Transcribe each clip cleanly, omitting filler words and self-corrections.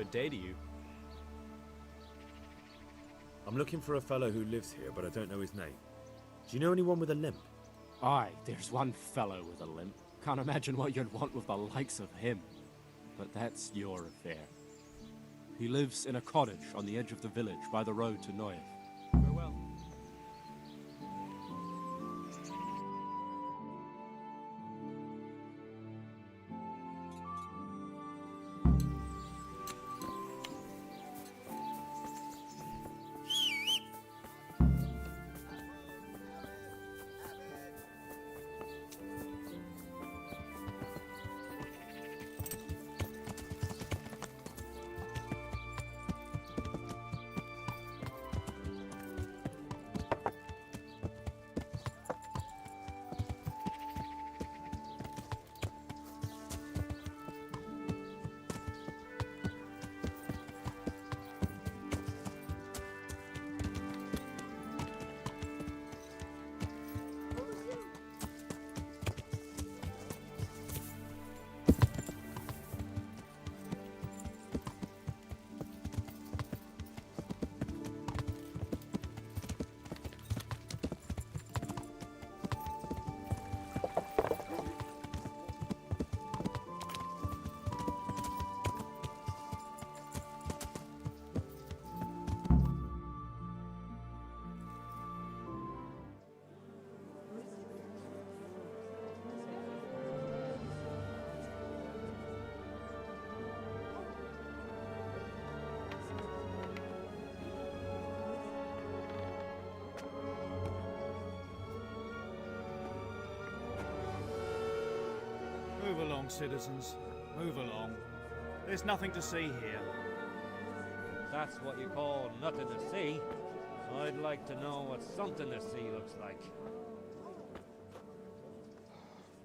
good day to you. I'm looking for a fellow who lives here, but I don't know his name. Do you know anyone with a limp? Aye, there's one fellow with a limp. Can't imagine what you'd want with the likes of him. But that's your affair. He lives in a cottage on the edge of the village by the road to Neuilly. Farewell. Move along, citizens. Move along. There's nothing to see here. That's what you call nothing to see. I'd like to know what something to see looks like.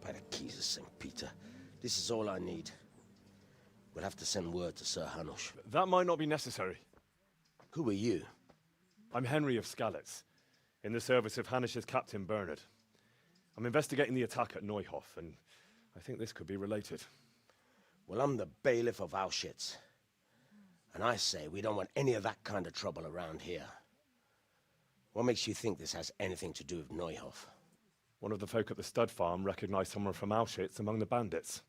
By the keys of St. Peter, this is all I need. We'll have to send word to Sir Hanush. That might not be necessary. Who are you? I'm Henry of Skalitz, in the service of Hanush's captain Bernard. I'm investigating the attack at Neuhof, and I think this could be related. Well, I'm the bailiff of Uchitz. And I say we don't want any of that kind of trouble around here. What makes you think this has anything to do with Neuhof? One of the folk at the stud farm recognized someone from Auschwitz among the bandits.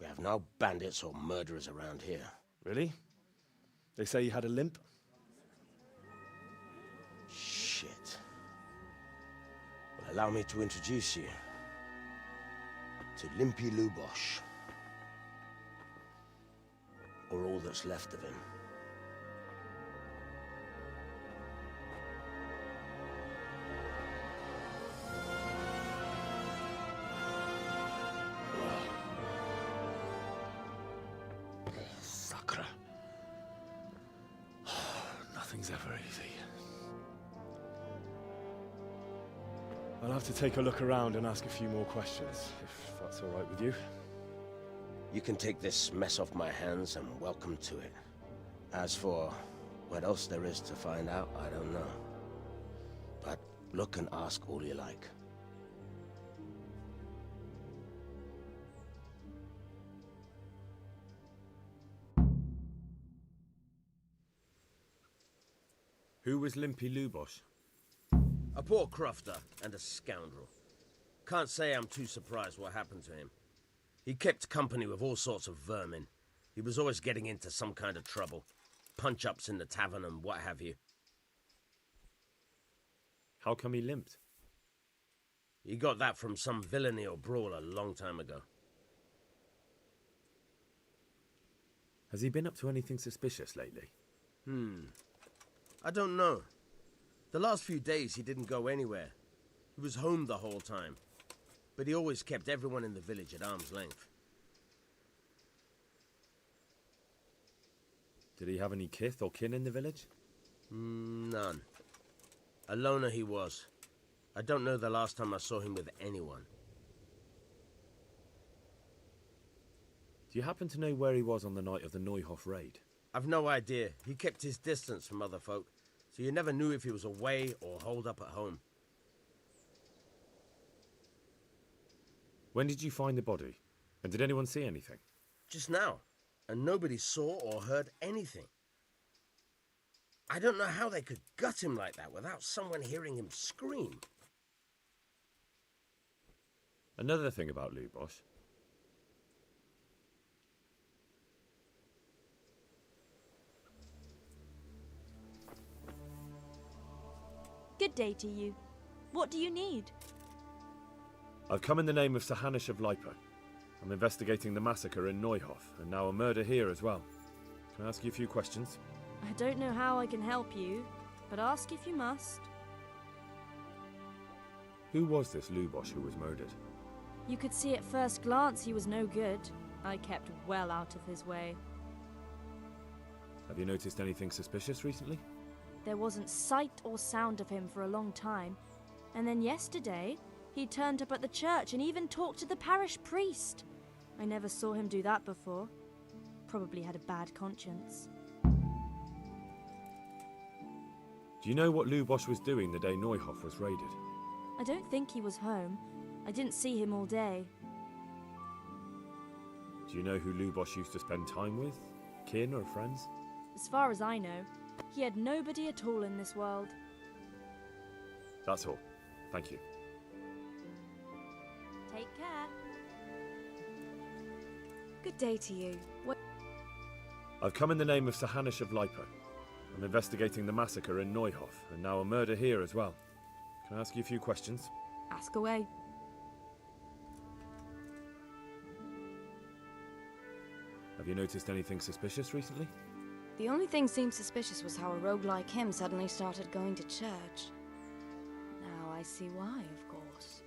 We have no bandits or murderers around here. Really? They say he had a limp? Shit. Well, allow me to introduce you to Limpy Lubosh. Or all that's left of him. Sakra. Nothing's ever easy. I'll have to take a look around and ask a few more questions, if that's all right with you. You can take this mess off my hands and welcome to it. As for what else there is to find out, I don't know. But look and ask all you like. Who was Limpy Lubosh? A poor crofter and a scoundrel. Can't say I'm too surprised what happened to him. He kept company with all sorts of vermin. He was always getting into some kind of trouble. Punch-ups in the tavern and what have you. How come he limped? He got that from some villainy or brawl a long time ago. Has he been up to anything suspicious lately? I don't know. The last few days he didn't go anywhere. He was home the whole time. But he always kept everyone in the village at arm's length. Did he have any kith or kin in the village? None. A loner he was. I don't know the last time I saw him with anyone. Do you happen to know where he was on the night of the Neuhof raid? I've no idea. He kept his distance from other folk, so you never knew if he was away or holed up at home. When did you find the body? And did anyone see anything? Just now. and nobody saw or heard anything. I don't know how they could gut him like that without someone hearing him scream. Another thing about Lubosh. Good day to you. What do you need? I've come in the name of Sir Hanish of Lipa. I'm investigating the massacre in Neuhof, and now a murder here as well. Can I ask you a few questions? I don't know how I can help you, but ask if you must. Who was this Lubosh who was murdered? You could see at first glance he was no good. I kept well out of his way. Have you noticed anything suspicious recently? There wasn't sight or sound of him for a long time, and then yesterday he turned up at the church and even talked to the parish priest. I never saw him do that before. Probably had a bad conscience. Do you know what Lubosh was doing the day Neuhof was raided? I don't think he was home. I didn't see him all day. Do you know who Lubosh used to spend time with? Kin or friends? As far as I know, he had nobody at all in this world. That's all. Thank you. Take care. Good day to you. I've come in the name of Sir Hanish of Lipa. I'm investigating the massacre in Neuhof, and now a murder here as well. Can I ask you a few questions? Ask away. Have you noticed anything suspicious recently? The only thing seemed suspicious was how a rogue like him suddenly started going to church. Now I see why, of course.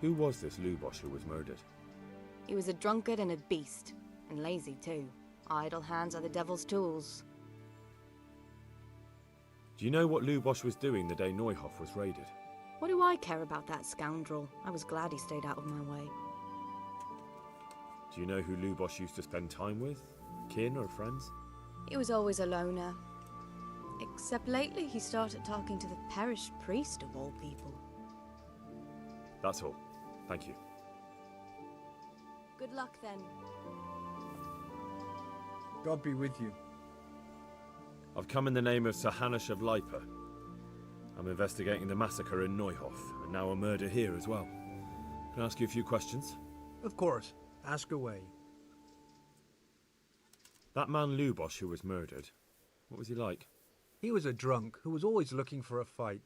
Who was this Lubosh who was murdered? He was a drunkard and a beast, and lazy too. Idle hands are the devil's tools. Do you know what Lubosh was doing the day Neuhof was raided? What do I care about that scoundrel? I was glad he stayed out of my way. Do you know who Lubosh used to spend time with? Kin or friends? He was always a loner. Except lately he started talking to the parish priest of all people. That's all. Thank you. Good luck then. God be with you. I've come in the name of Sir Hanish of Lipa. I'm investigating the massacre in Neuhof, and now a murder here as well. Can I ask you a few questions? Of course. Ask away. That man Lubosh who was murdered, what was he like? He was a drunk who was always looking for a fight.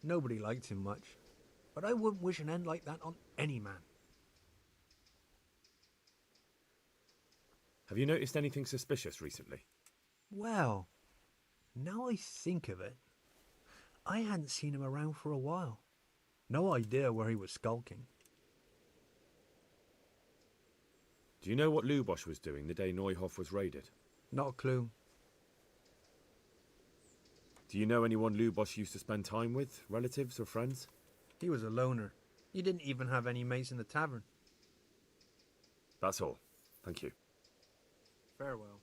Nobody liked him much. But I wouldn't wish an end like that on any man. Have you noticed anything suspicious recently? Well, now I think of it, I hadn't seen him around for a while. No idea where he was skulking. Do you know what Lubosh was doing the day Neuhof was raided? Not a clue. Do you know anyone Lubosh used to spend time with? Relatives or friends? He was a loner. He didn't even have any mates in the tavern. That's all. Thank you. Farewell.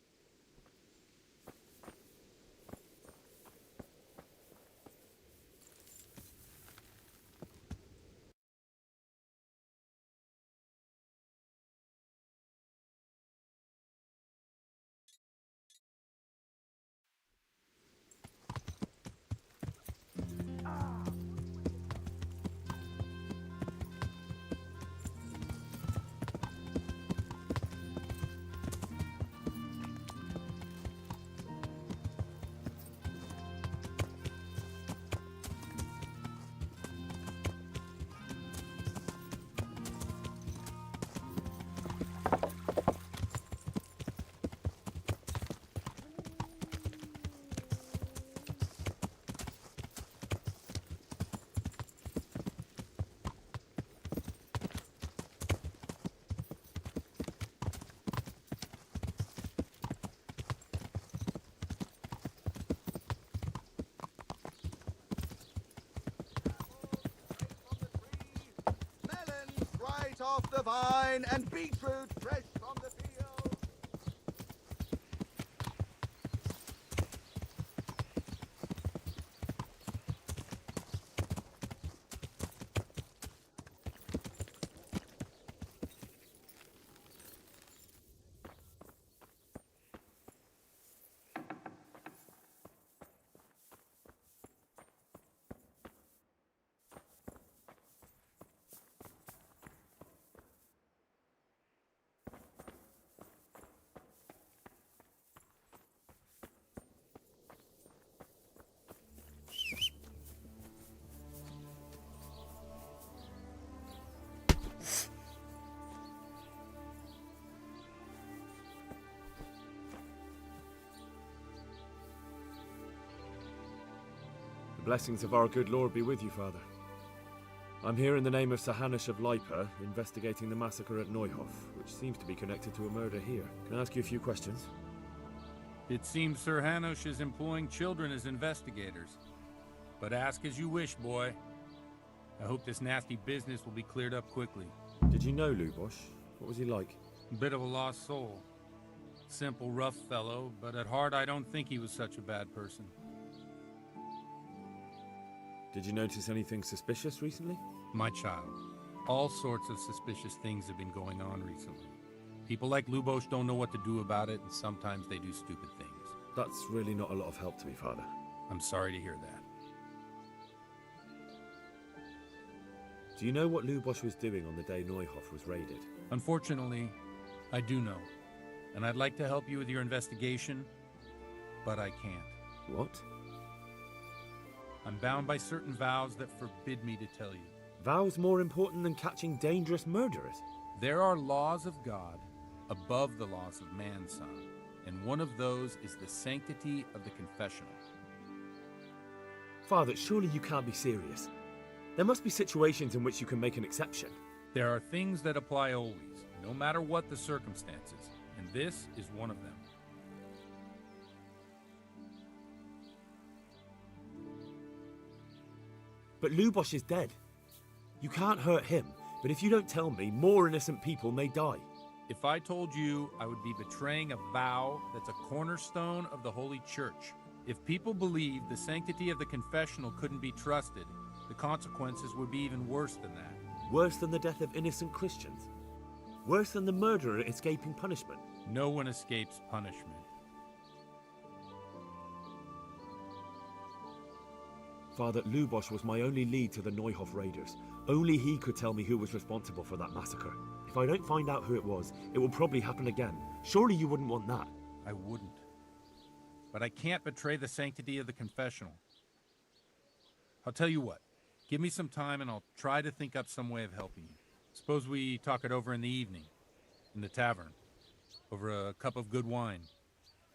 Off the vine and beetroot fresh from the field. The blessings of our good Lord be with you, Father. I'm here in the name of Sir Hanush of Lipa, investigating the massacre at Neuhof, which seems to be connected to a murder here. Can I ask you a few questions? It seems Sir Hanush is employing children as investigators. But ask as you wish, boy. I hope this nasty business will be cleared up quickly. Did you know Lubosh? What was he like? Bit of a lost soul. Simple, rough fellow, but at heart I don't think he was such a bad person. Did you notice anything suspicious recently? My child, all sorts of suspicious things have been going on recently. People like Lubosh don't know what to do about it, and sometimes they do stupid things. That's really not a lot of help to me, Father. I'm sorry to hear that. Do you know what Lubosh was doing on the day Neuhof was raided? Unfortunately, I do know. And I'd like to help you with your investigation, but I can't. What? I'm bound by certain vows that forbid me to tell you. Vows more important than catching dangerous murderers? There are laws of God above the laws of man, son, and one of those is the sanctity of the confessional. Father, surely you can't be serious. There must be situations in which you can make an exception. There are things that apply always, no matter what the circumstances, and this is one of them. But Lubosh is dead. You can't hurt him, but if you don't tell me, more innocent people may die. If I told you, I would be betraying a vow that's a cornerstone of the Holy Church. If people believed the sanctity of the confessional couldn't be trusted, the consequences would be even worse than that. Worse than the death of innocent Christians? Worse than the murderer escaping punishment? No one escapes punishment. Father, Lubosh was my only lead to the Neuhof raiders. Only he could tell me who was responsible for that massacre. If I don't find out who it was, it will probably happen again. Surely you wouldn't want that. I wouldn't. But I can't betray the sanctity of the confessional. I'll tell you what. Give me some time and I'll try to think up some way of helping you. Suppose we talk it over in the evening, in the tavern, over a cup of good wine.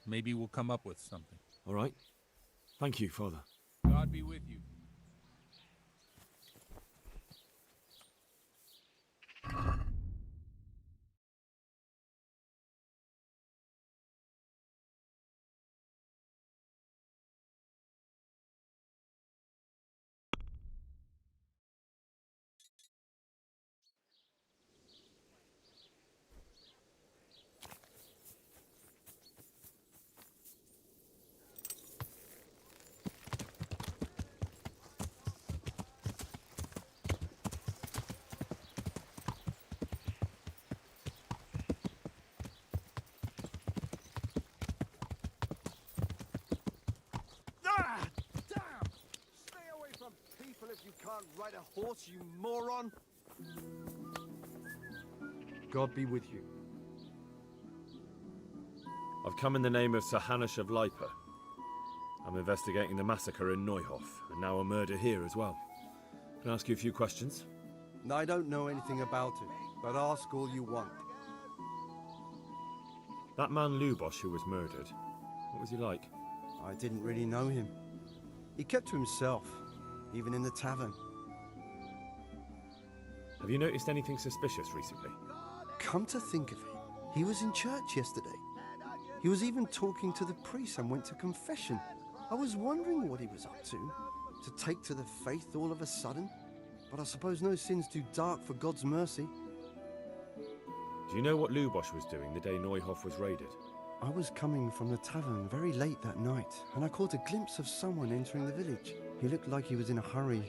Maybe we'll come up with something. All right. Thank you, Father. God be with you. If you can't ride a horse, you moron! God be with you. I've come in the name of Sir Hanush of Lipa. I'm investigating the massacre in Neuhof, and now a murder here as well. Can I ask you a few questions? I don't know anything about it, but ask all you want. That man Lubosh who was murdered, what was he like? I didn't really know him. He kept to himself, even in the tavern. Have you noticed anything suspicious recently? Come to think of it, he was in church yesterday. He was even talking to the priest and went to confession. I was wondering what he was up to take to the faith all of a sudden. But I suppose no sin's too dark for God's mercy. Do you know what Lubosh was doing the day Neuhof was raided? I was coming from the tavern very late that night, and I caught a glimpse of someone entering the village. He looked like he was in a hurry.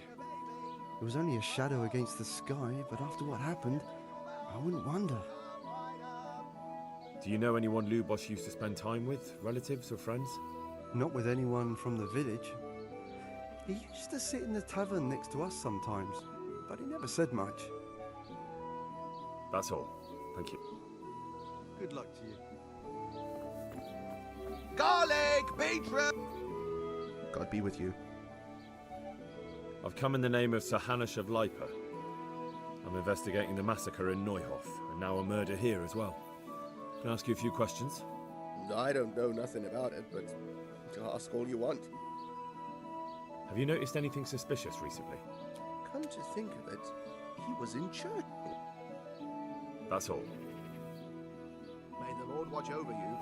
It was only a shadow against the sky, but after what happened, I wouldn't wonder. Do you know anyone Lubosh used to spend time with? Relatives or friends? Not with anyone from the village. He used to sit in the tavern next to us sometimes, but he never said much. That's all. Thank you. Good luck to you. Garlic! Beetroot! God be with you. I've come in the name of Sir Hanush of Lipa. I'm investigating the massacre in Neuhof, and now a murder here as well. Can I ask you a few questions? I don't know nothing about it, but ask all you want. Have Have you noticed anything suspicious recently? Come to think of it, he was in church. That's all. May the Lord watch over you.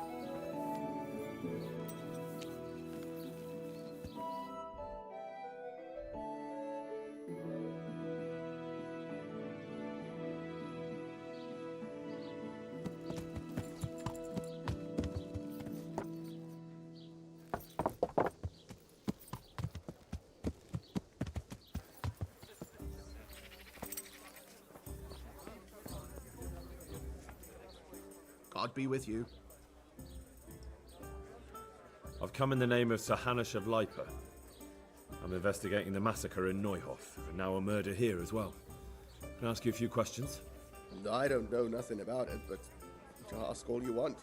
God be with you. I've come in the name of Sir Hanush of Lipa. I'm investigating the massacre in Neuhof, and now a murder here as well. Can I ask you a few questions? I don't know nothing about it, but ask all you want.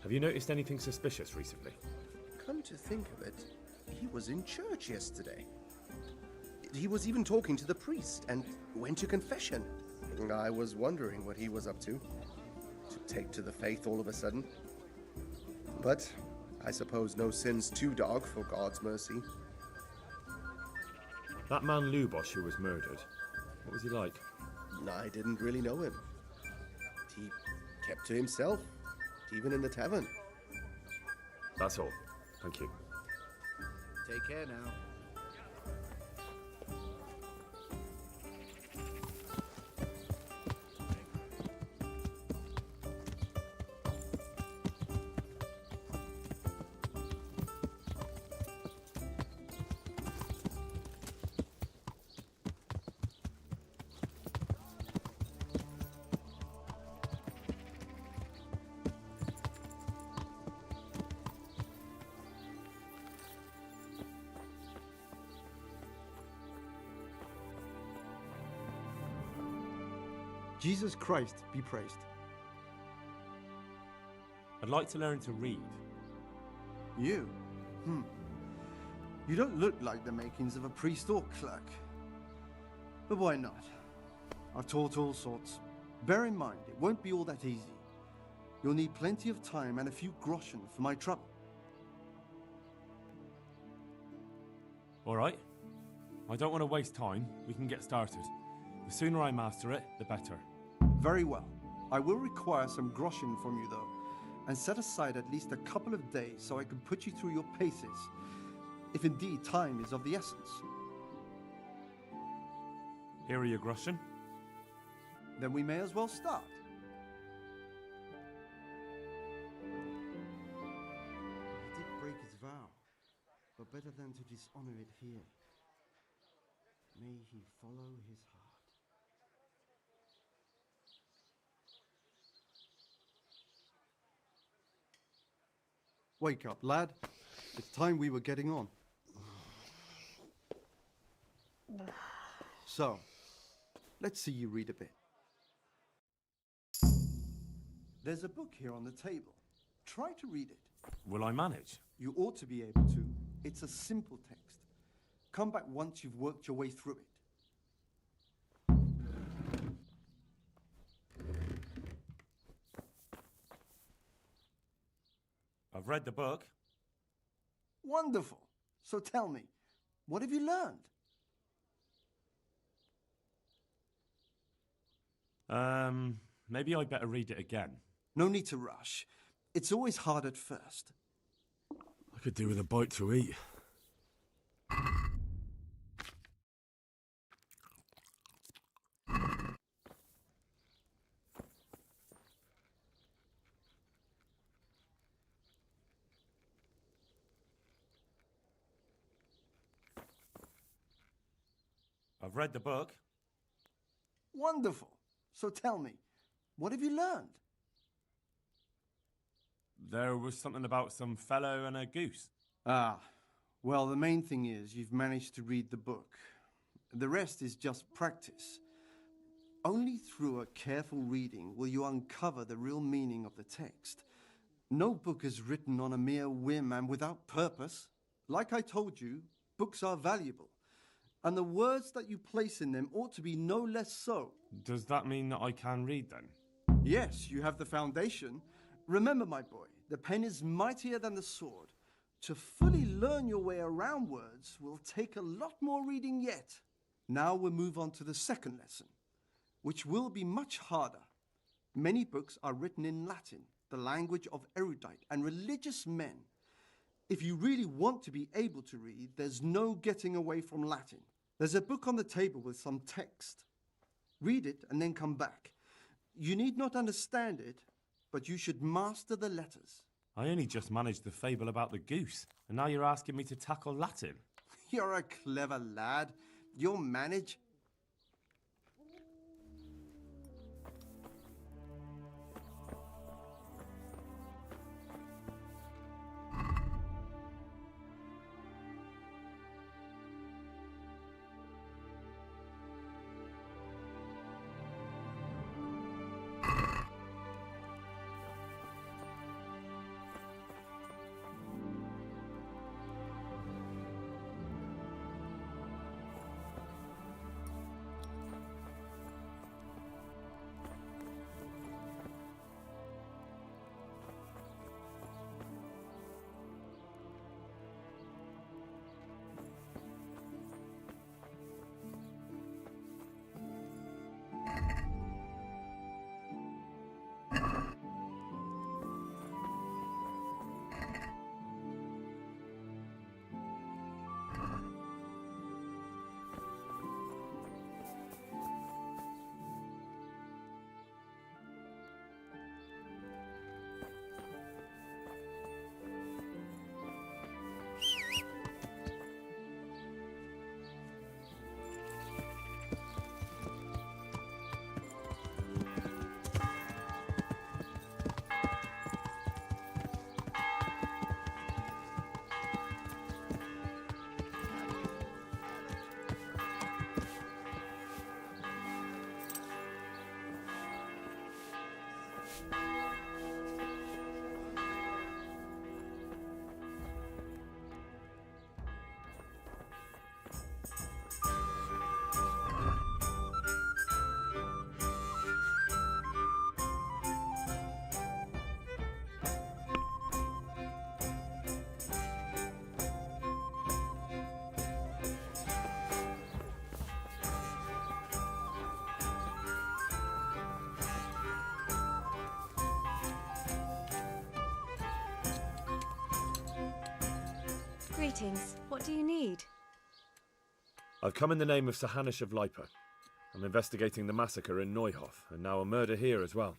Have you noticed anything suspicious recently? Come to think of it, he was in church yesterday. He was even talking to the priest and went to confession. I was wondering what he was up to take to the faith all of a sudden. But I suppose no sin's too dark for God's mercy. That man Lubosh who was murdered, what was he like? I didn't really know him. He kept to himself, even in the tavern. That's all. Thank you. Take care now. Jesus Christ be praised. I'd like to learn to read. You? You don't look like the makings of a priest or clerk. But why not? I've taught all sorts. Bear in mind, it won't be all that easy. You'll need plenty of time and a few groschen for my trouble. All right. I don't want to waste time. We can get started. The sooner I master it, the better. Very well. I will require some groschen from you, though, and set aside at least a couple of days so I can put you through your paces, if indeed time is of the essence. Here are your groschen. Then we may as well start. He did break his vow, but better than to dishonor it here. May he follow his heart. Wake up, lad. It's time we were getting on. So, let's see you read a bit. There's a book here on the table. Try to read it. Will I manage? You ought to be able to. It's a simple text. Come back once you've worked your way through it. I've read the book. Wonderful. So tell me, what have you learned? Maybe I'd better read it again. No need to rush. It's always hard at first. I could do with a bite to eat. I've read the book. Wonderful. So tell me, what have you learned? There was something about some fellow and a goose. Ah, well, the main thing is you've managed to read the book. The rest is just practice. Only through a careful reading will you uncover the real meaning of the text. No book is written on a mere whim and without purpose. Like I told you, books are valuable. And the words that you place in them ought to be no less so. Does that mean that I can read then? Yes, you have the foundation. Remember, my boy, the pen is mightier than the sword. To fully learn your way around words will take a lot more reading yet. Now we'll move on to the second lesson, which will be much harder. Many books are written in Latin, the language of erudite and religious men. If you really want to be able to read, there's no getting away from Latin. There's a book on the table with some text. Read it and then come back. You need not understand it, but you should master the letters. I only just managed the fable about the goose, and now you're asking me to tackle Latin. You're a clever lad. You'll manage. Greetings. What do you need? I've come in the name of Sir Hanish of Lipa. I'm investigating the massacre in Neuhof, and now a murder here as well.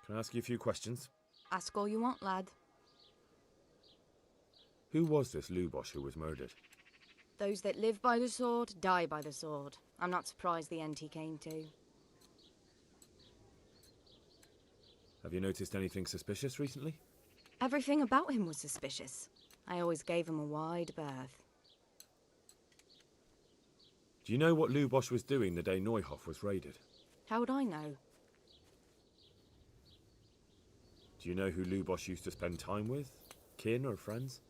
Can I ask you a few questions? Ask all you want, lad. Who was this Lubosh who was murdered? Those that live by the sword, die by the sword. I'm not surprised the end he came to. Have you noticed anything suspicious recently? Everything about him was suspicious. I always gave him a wide berth. Do you know what Lubosh was doing the day Neuhof was raided? How would I know? Do you know who Lubosh used to spend time with? Kin or friends?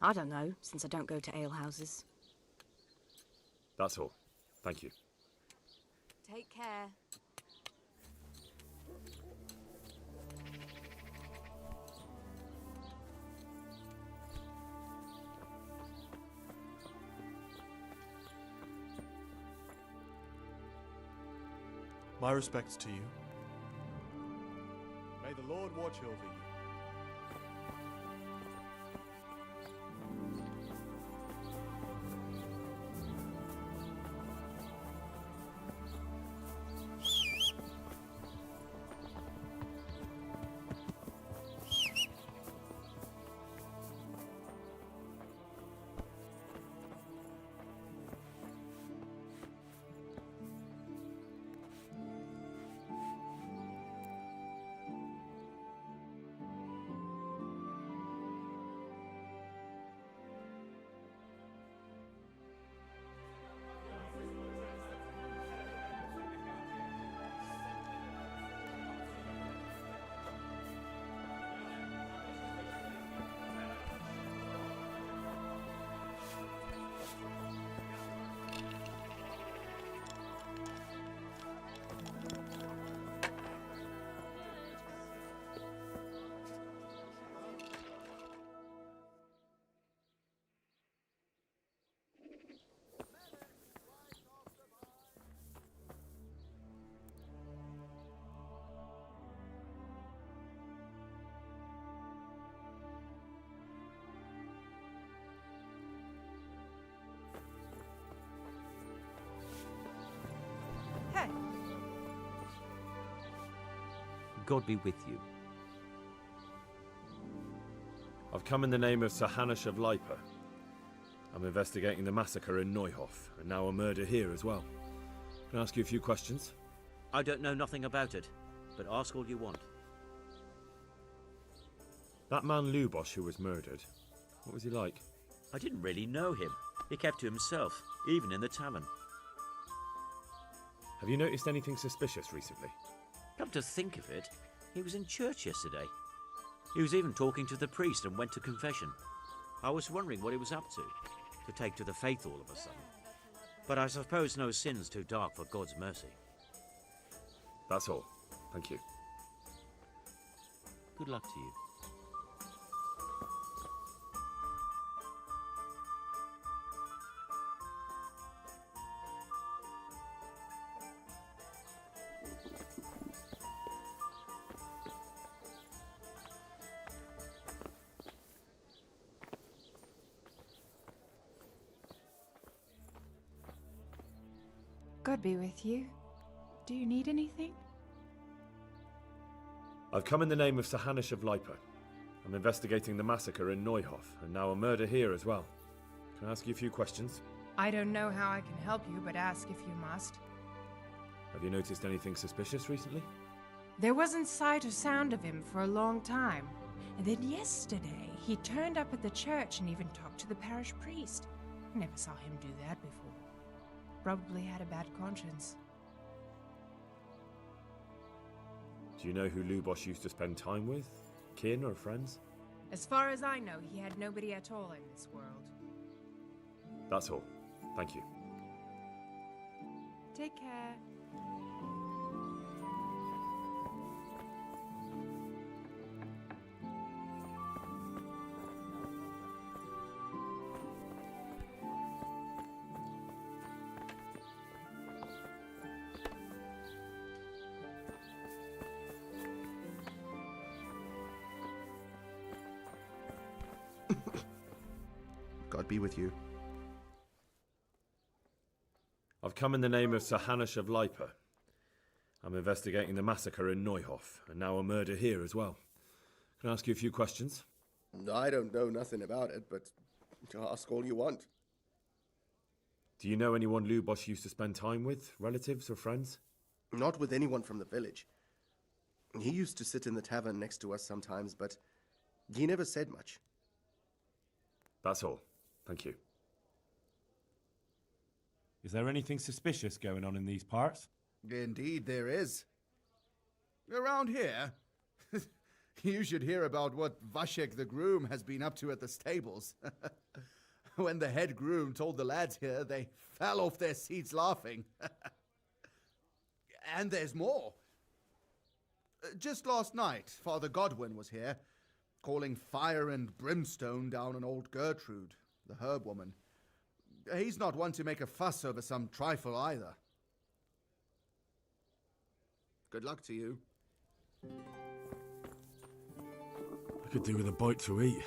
I don't know, since I don't go to alehouses. That's all. Thank you. Take care. My respects to you. May the Lord watch over you. God be with you. I've come in the name of Sir Hanush of Lipa. I'm investigating the massacre in Neuhof, and now a murder here as well. Can I ask you a few questions? I don't know nothing about it, but ask all you want. That man Lubosh who was murdered, what was he like? I didn't really know him. He kept to himself, even in the tavern. Have you noticed anything suspicious recently? Come to think of it, he was in church yesterday. He was even talking to the priest and went to confession. I was wondering what he was up to take to the faith all of a sudden. But I suppose no sin's too dark for God's mercy. That's all. Thank you. Good luck to you. God be with you. Do you need anything? I've come in the name of Sir Hanush of Lipa. I'm investigating the massacre in Neuhof, and now a murder here as well. Can I ask you a few questions? I don't know how I can help you, but ask if you must. Have you noticed anything suspicious recently? There wasn't sight or sound of him for a long time. And then yesterday, he turned up at the church and even talked to the parish priest. Never saw him do that before. Probably had a bad conscience. Do you know who Lubosh used to spend time with? Kin or friends? As far as I know, he had nobody at all in this world. That's all. Thank you. Take care. God be with you. I've come in the name of Sir Hanush of Lipa. I'm investigating the massacre in Neuhof, and now a murder here as well. Can I ask you a few questions? I don't know nothing about it, but ask all you want. Do you know anyone Lubosh used to spend time with? Relatives or friends? Not with anyone from the village. He used to sit in the tavern next to us sometimes, but he never said much. That's all. Thank you. Is there anything suspicious going on in these parts? Indeed there is. Around here, you should hear about what Vashek the groom has been up to at the stables. When the head groom told the lads here, they fell off their seats laughing. And there's more. Just last night, Father Godwin was here, calling fire and brimstone down on old Gertrude, the herb woman. He's not one to make a fuss over some trifle either. Good luck to you. I could do with a bite to eat.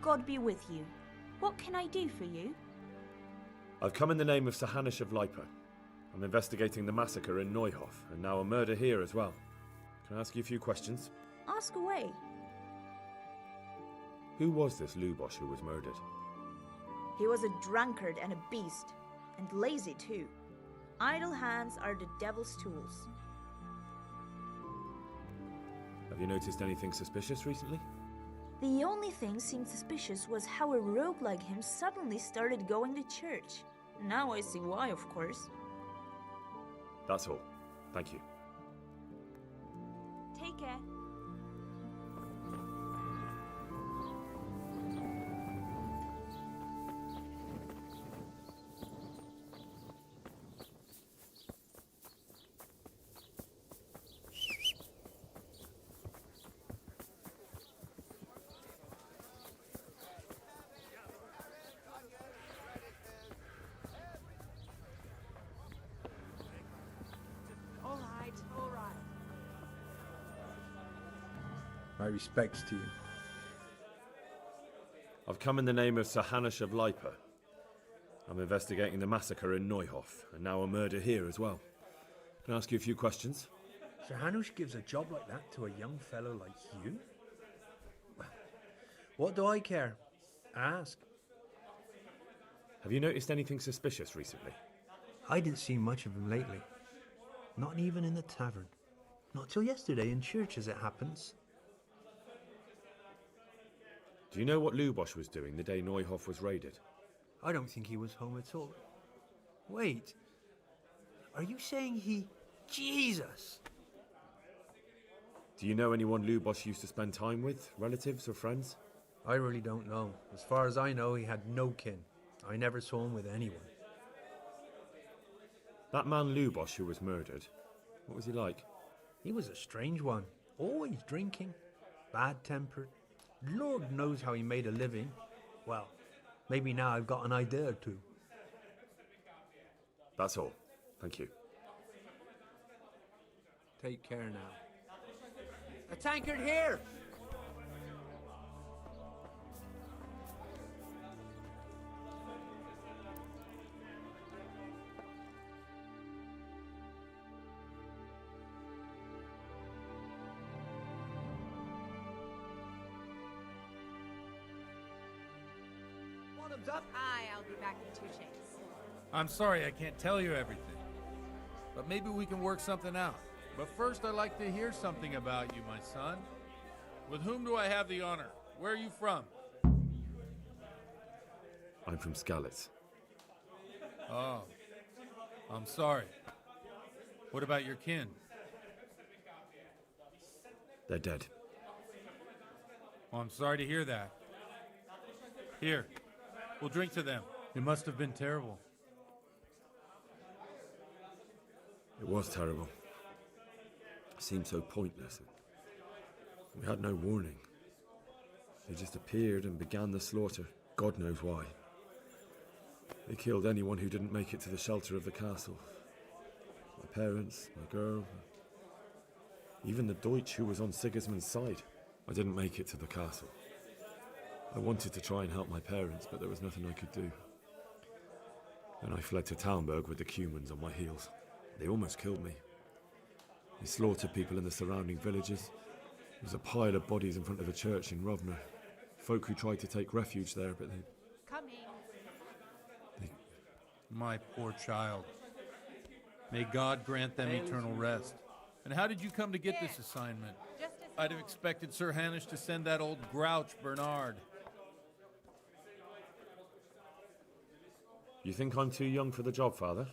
God be with you. What can I do for you? I've come in the name of Sir Hanish of Lipa. I'm investigating the massacre in Neuhof, and now a murder here as well. Can I ask you a few questions? Ask away. Who was this Lubosh who was murdered? He was a drunkard and a beast, and lazy too. Idle hands are the devil's tools. Have you noticed anything suspicious recently? The only thing seemed suspicious was how a rogue like him suddenly started going to church. Now I see why, of course. That's all. Thank you. Take care. My respects to you. I've come in the name of Sir Hanish of Lipa. I'm investigating the massacre in Neuhof, and now a murder here as well. Can I ask you a few questions? Sir Hanush gives a job like that to a young fellow like you? What do I care? Ask. Have you noticed anything suspicious recently? I didn't see much of him lately. Not even in the tavern. Not till yesterday in church, as it happens. Do you know what Lubosh was doing the day Neuhof was raided? I don't think he was home at all. Wait. Are you saying he... Jesus! Do you know anyone Lubosh used to spend time with? Relatives or friends? I really don't know. As far as I know, he had no kin. I never saw him with anyone. That man Lubosh who was murdered, what was he like? He was a strange one. Always drinking. Bad-tempered. Lord knows how he made a living. Well, maybe now I've got an idea or two. That's all. Thank you. Take care now. A tankard here! Bottoms up! Aye, I'll be back in 2 shakes. I'm sorry I can't tell you everything, but maybe we can work something out. But first, I'd like to hear something about you, my son. With whom do I have the honor? Where are you from? I'm from Skalitz. Oh, I'm sorry. What about your kin? They're dead. Oh, I'm sorry to hear that. Here, we'll drink to them. It must have been terrible. It was terrible. It seemed so pointless. We had no warning. They just appeared and began the slaughter. God knows why. They killed anyone who didn't make it to the shelter of the castle. My parents, my girl, even the Deutsch who was on Sigismund's side. I didn't make it to the castle. I wanted to try and help my parents, but there was nothing I could do. Then I fled to Talmberg with the Cumans on my heels. They almost killed me. They slaughtered people in the surrounding villages. There was a pile of bodies in front of a church in Rovna. Folk who tried to take refuge there, but they... Coming. My poor child. May God grant them eternal rest. And how did you come to get this assignment? I'd have expected Sir Hanish to send that old grouch, Bernard. You think I'm too young for the job, Father?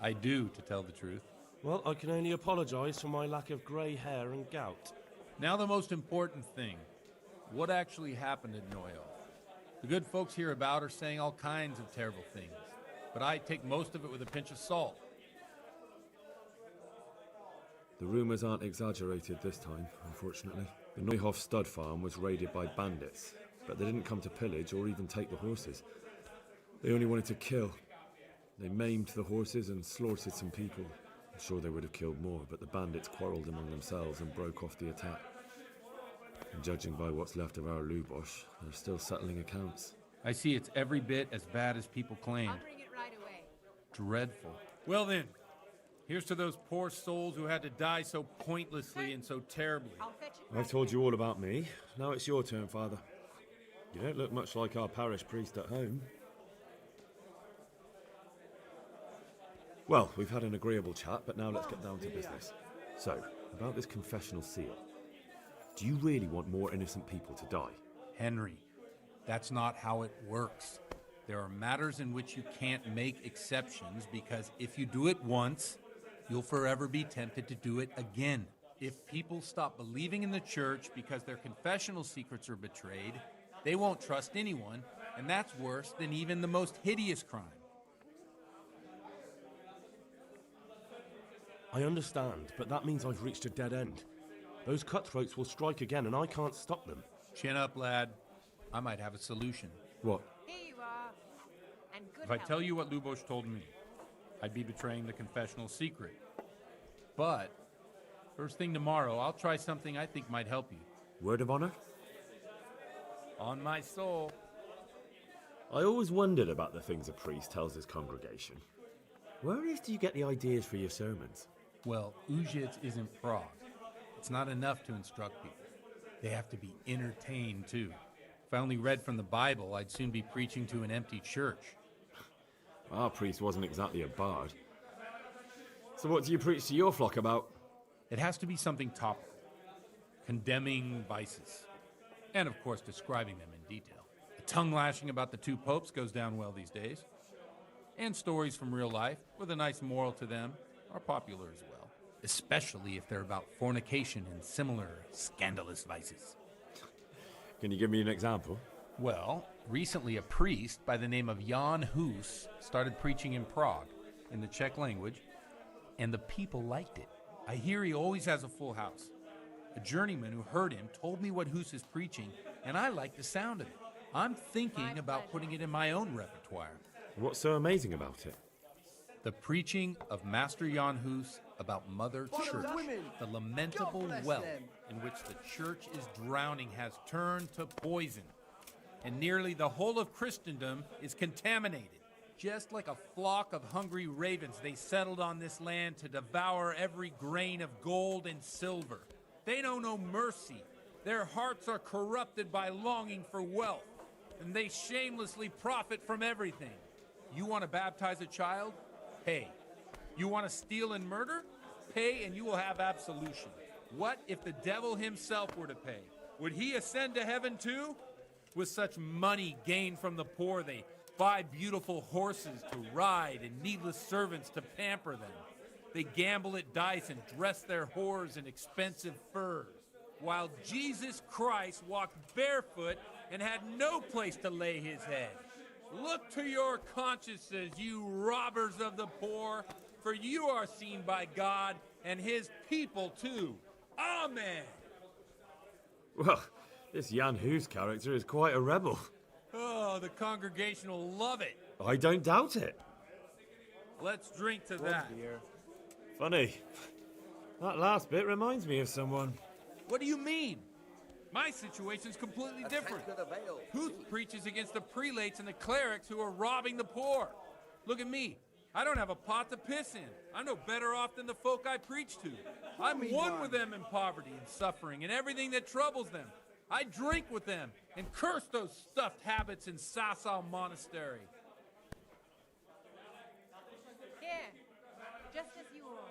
I do, to tell the truth. Well, I can only apologise for my lack of grey hair and gout. Now the most important thing. What actually happened at Neuhof? The good folks hereabout are saying all kinds of terrible things, but I take most of it with a pinch of salt. The rumours aren't exaggerated this time, unfortunately. The Neuhof stud farm was raided by bandits, but they didn't come to pillage or even take the horses. They only wanted to kill. They maimed the horses and slaughtered some people. I'm sure they would have killed more, but the bandits quarrelled among themselves and broke off the attack. And judging by what's left of our Lubosh, they're still settling accounts. I see it's every bit as bad as people claim. I'll bring it right away. Dreadful. Well then, here's to those poor souls who had to die so pointlessly and so terribly. I'll fetch it. I've told you all about me. Now it's your turn, Father. You don't look much like our parish priest at home. Well, we've had an agreeable chat, but now let's get down to business. So, about this confessional seal. Do you really want more innocent people to die? Henry, that's not how it works. There are matters in which you can't make exceptions because if you do it once, you'll forever be tempted to do it again. If people stop believing in the church because their confessional secrets are betrayed, they won't trust anyone, and that's worse than even the most hideous crime. I understand, but that means I've reached a dead end. Those cutthroats will strike again, and I can't stop them. Chin up, lad. I might have a solution. What? Here you are. And good If I health. tell you what Lubosh told me, I'd be betraying the confessional secret. But, first thing tomorrow, I'll try something I think might help you. Word of honor? On my soul. I always wondered about the things a priest tells his congregation. Where on earth do you get the ideas for your sermons? Well, Uchitz is in Prague. It's not enough to instruct people. They have to be entertained, too. If I only read from the Bible, I'd soon be preaching to an empty church. Our priest wasn't exactly a bard. So what do you preach to your flock about? It has to be something topical. Condemning vices. And, of course, describing them in detail. The tongue-lashing about the two popes goes down well these days. And stories from real life, with a nice moral to them, are popular as well. Especially if they're about fornication and similar scandalous vices. Can you give me an example? Well, recently a priest by the name of Jan Hus started preaching in Prague, in the Czech language, and the people liked it. I hear he always has a full house. A journeyman who heard him told me what Hus is preaching, and I like the sound of it. I'm thinking about putting it in my own repertoire. What's so amazing about it? The preaching of Master Jan Hus about Mother Church, the lamentable well in which the church is drowning has turned to poison, and nearly the whole of Christendom is contaminated. Just like a flock of hungry ravens, they settled on this land to devour every grain of gold and silver. They know no mercy. Their hearts are corrupted by longing for wealth, and they shamelessly profit from everything. You want to baptize a child? Pay. You want to steal and murder? Pay and you will have absolution. What if the devil himself were to pay? Would he ascend to heaven too? With such money gained from the poor, they buy beautiful horses to ride and needless servants to pamper them. They gamble at dice and dress their whores in expensive furs, while Jesus Christ walked barefoot and had no place to lay his head. Look to your consciences, you robbers of the poor, for you are seen by God and his people too. Amen. Well, this Jan Hus character is quite a rebel. Oh, the congregation will love it. I don't doubt it. Let's drink to that. Funny. That last bit reminds me of someone. What do you mean? My situation's completely different. Huth preaches against the prelates and the clerics who are robbing the poor. Look at me. I don't have a pot to piss in. I'm no better off than the folk I preach to. I'm one with them in poverty and suffering and everything that troubles them. I drink with them and curse those stuffed habits in Sasau Monastery. Here, just as you ordered.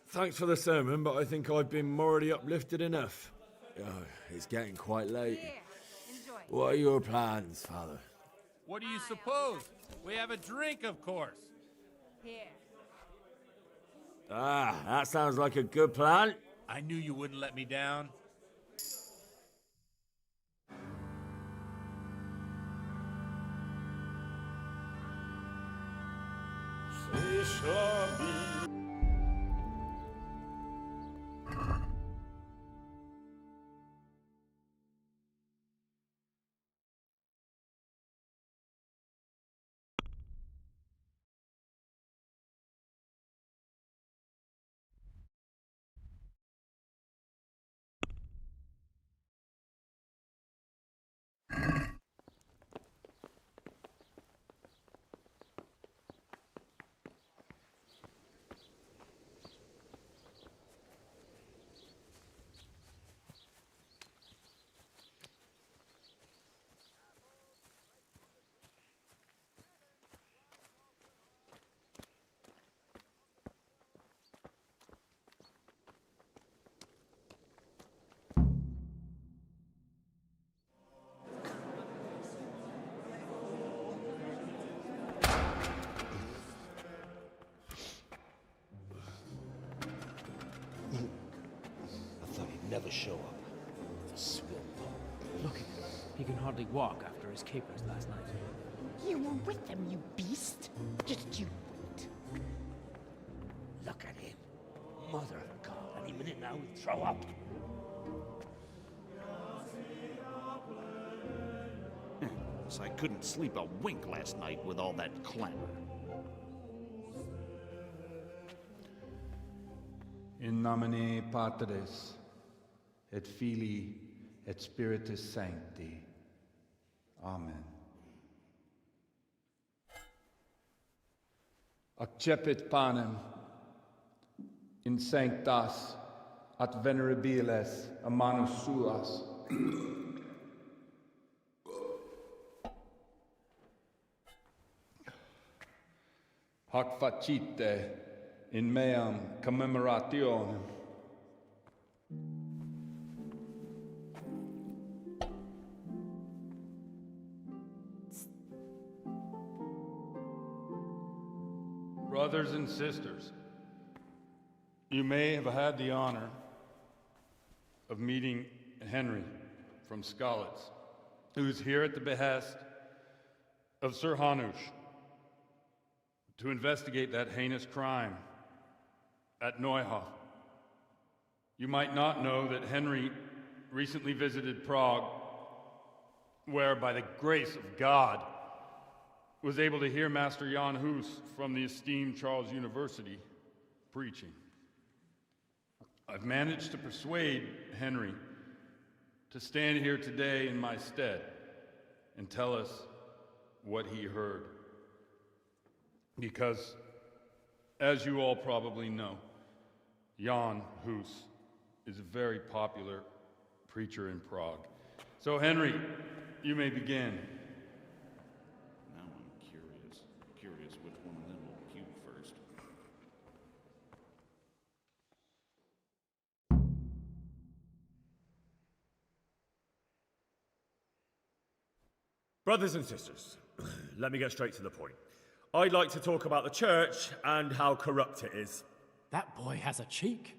Thanks for the sermon, but I think I've been morally uplifted enough. Oh, it's getting quite late. Here, enjoy. What are your plans, Father? What do you suppose? We have a drink, of course. Here. Ah, that sounds like a good plan. I knew you wouldn't let me down. never show up. The swimp. Look at him. He can hardly walk after his capers last night. You were with them, you beast. Just you wait. Look at him. Mother of God, any minute now he'll throw up. So I couldn't sleep a wink last night with all that clamor. In nomine Patris, et Filii, et Spiritus Sancti. Amen. Accepit panem in sanctas at venerabiles a manus suas. Hac facite in meam commemorationem. Brothers and sisters, you may have had the honor of meeting Henry from Skalitz, who is here at the behest of Sir Hanush to investigate that heinous crime at Neuhof. You might not know that Henry recently visited Prague, where, by the grace of God, was able to hear Master Jan Hus from the esteemed Charles University preaching. I've managed to persuade Henry to stand here today in my stead and tell us what he heard. Because, as you all probably know, Jan Hus is a very popular preacher in Prague. So, Henry, you may begin. Now I'm curious which one of them will cue first. Brothers and sisters, let me get straight to the point. I'd like to talk about the church and how corrupt it is. That boy has a cheek.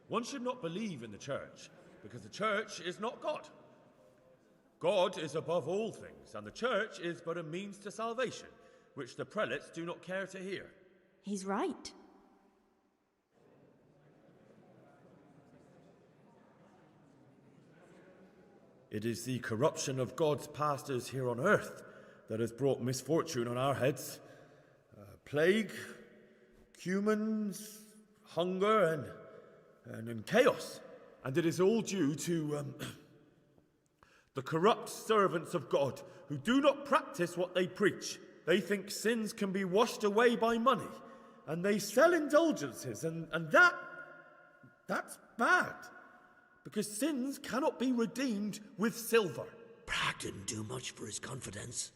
One should not believe in the church, because the church is not God. God is above all things, and the church is but a means to salvation, which the prelates do not care to hear. He's right. It is the corruption of God's pastors here on earth that has brought misfortune on our heads. Plague, cumens, hunger, and chaos. And it is all due to the corrupt servants of God who do not practice what they preach. They think sins can be washed away by money, and they sell indulgences, and that's bad. Because sins cannot be redeemed with silver. Prague didn't do much for his confidence.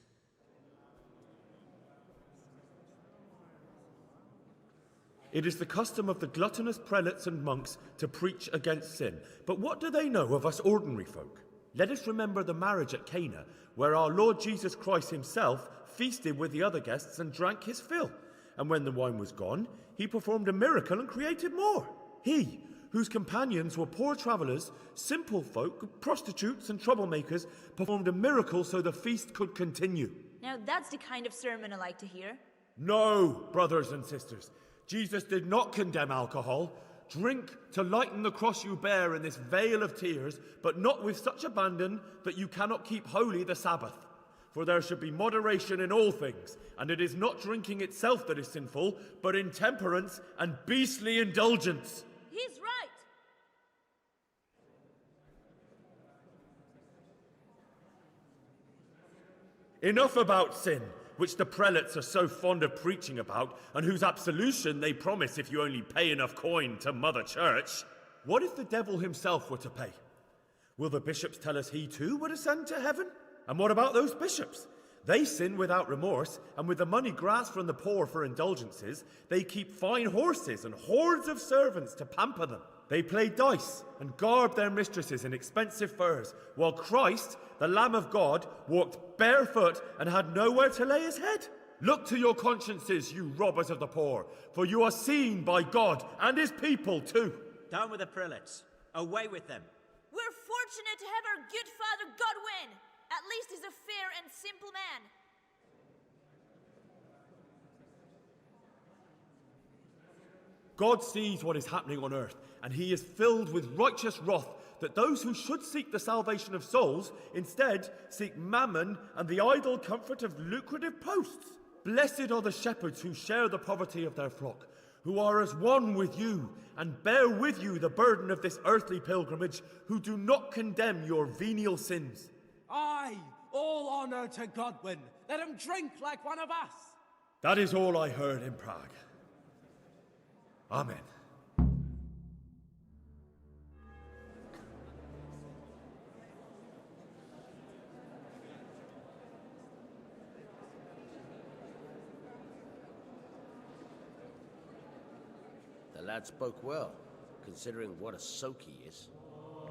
It is the custom of the gluttonous prelates and monks to preach against sin. But what do they know of us ordinary folk? Let us remember the marriage at Cana, where our Lord Jesus Christ himself feasted with the other guests and drank his fill. And when the wine was gone, he performed a miracle and created more. He, whose companions were poor travellers, simple folk, prostitutes and troublemakers, performed a miracle so the feast could continue. Now that's the kind of sermon I like to hear. No, brothers and sisters. Jesus did not condemn alcohol. Drink to lighten the cross you bear in this vale of tears, but not with such abandon that you cannot keep holy the Sabbath. For there should be moderation in all things, and it is not drinking itself that is sinful, but intemperance and beastly indulgence. He's right. Enough about sin, which the prelates are so fond of preaching about, and whose absolution they promise if you only pay enough coin to Mother Church. What if the devil himself were to pay? Will the bishops tell us he too would ascend to heaven? And what about those bishops? They sin without remorse, and with the money grasped from the poor for indulgences, they keep fine horses and hordes of servants to pamper them. They play dice and garb their mistresses in expensive furs, while Christ, the Lamb of God, walked barefoot and had nowhere to lay his head. Look to your consciences, you robbers of the poor, for you are seen by God and his people too. Down with the prelates. Away with them. We're fortunate to have our good father Godwin. At least he's a fair and simple man. God sees what is happening on earth, and he is filled with righteous wrath that those who should seek the salvation of souls instead seek mammon and the idle comfort of lucrative posts. Blessed are the shepherds who share the poverty of their flock, who are as one with you and bear with you the burden of this earthly pilgrimage, who do not condemn your venial sins. Aye, all honour to Godwin. Let him drink like one of us. That is all I heard in Prague. Amen. The lad spoke well, considering what a soak he is.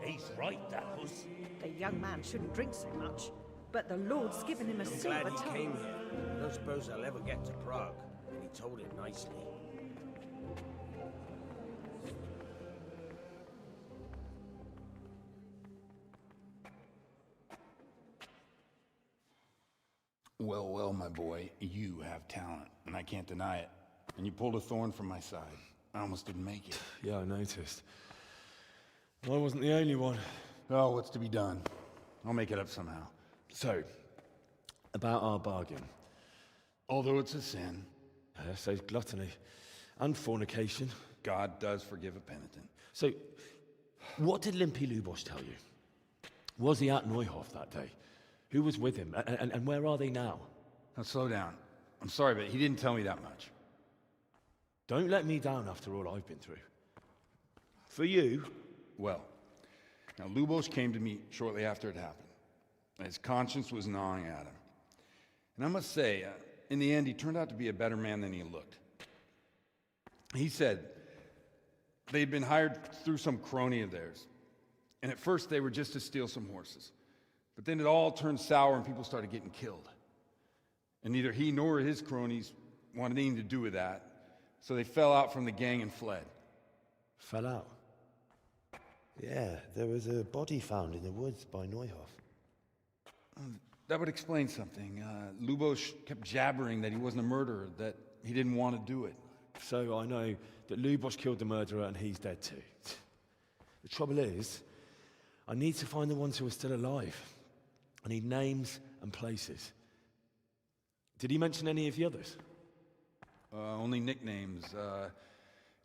He's right, that was. The young man shouldn't drink so much, but the Lord's given him a I'm silver glad he tongue. came here. I don't suppose I'll ever get to Prague, and he told it nicely. Well, well, my boy, you have talent, and I can't deny it. And you pulled a thorn from my side. I almost didn't make it. Yeah, I noticed. I wasn't the only one. Oh, what's to be done? I'll make it up somehow. So, about our bargain. Although it's a sin. So gluttony and fornication. God does forgive a penitent. So, what did Limpy Lubosh tell you? Was he at Neuhof that day? Who was with him? And where are they now? Now, slow down. I'm sorry, but he didn't tell me that much. Don't let me down after all I've been through. For you... Well, now Lubosh came to me shortly after it happened. His conscience was gnawing at him. And I must say, in the end, he turned out to be a better man than he looked. He said they'd been hired through some crony of theirs. And at first they were just to steal some horses. But then it all turned sour and people started getting killed. And neither he nor his cronies wanted anything to do with that. So they fell out from the gang and fled. Fell out? Yeah, there was a body found in the woods by Neuhof. That would explain something. Lubosh kept jabbering that he wasn't a murderer, that he didn't want to do it. So I know that Lubosh killed the murderer and he's dead too. The trouble is, I need to find the ones who are still alive. I need names and places. Did he mention any of the others? Only nicknames.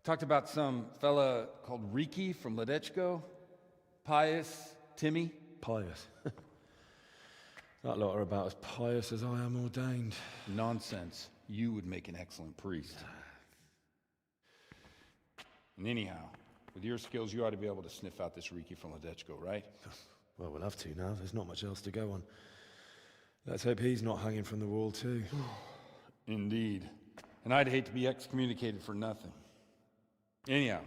Talked about some fella called Riki from Ledechko, Pius, Timmy. Pius. That lot are about as pious as I am ordained. Nonsense. You would make an excellent priest. And anyhow, with your skills, you ought to be able to sniff out this Riki from Ledechko, right? Well, we'll have to now. There's not much else to go on. Let's hope he's not hanging from the wall too. Indeed. And I'd hate to be excommunicated for nothing. Anyhow,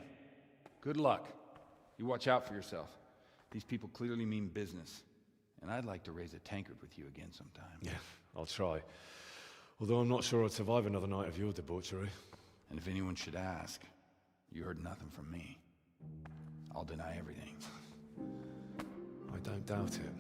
good luck. You watch out for yourself. These people clearly mean business. And I'd like to raise a tankard with you again sometime. Yeah, I'll try. Although I'm not sure I'd survive another night of your debauchery. And if anyone should ask, you heard nothing from me. I'll deny everything. I don't doubt it.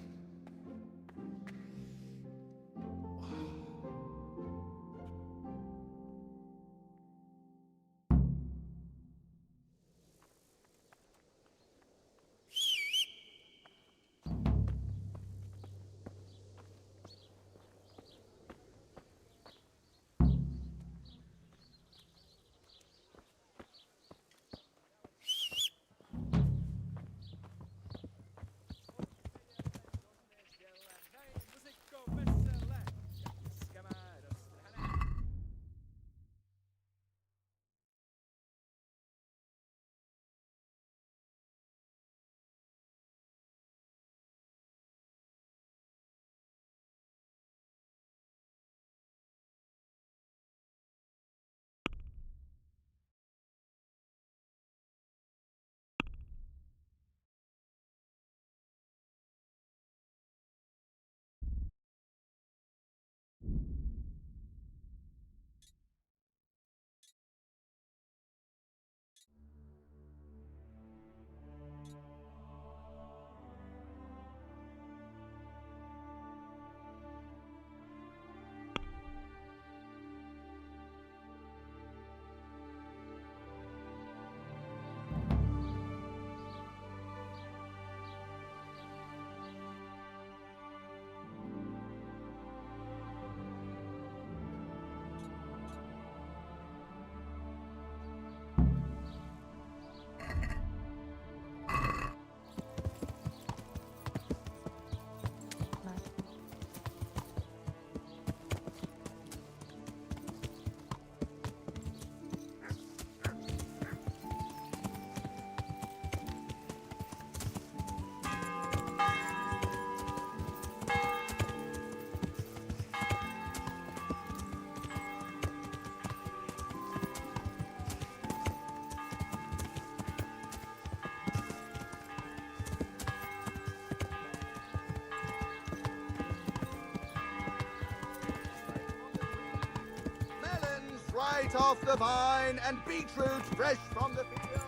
right off the vine and beetroot fresh from the field.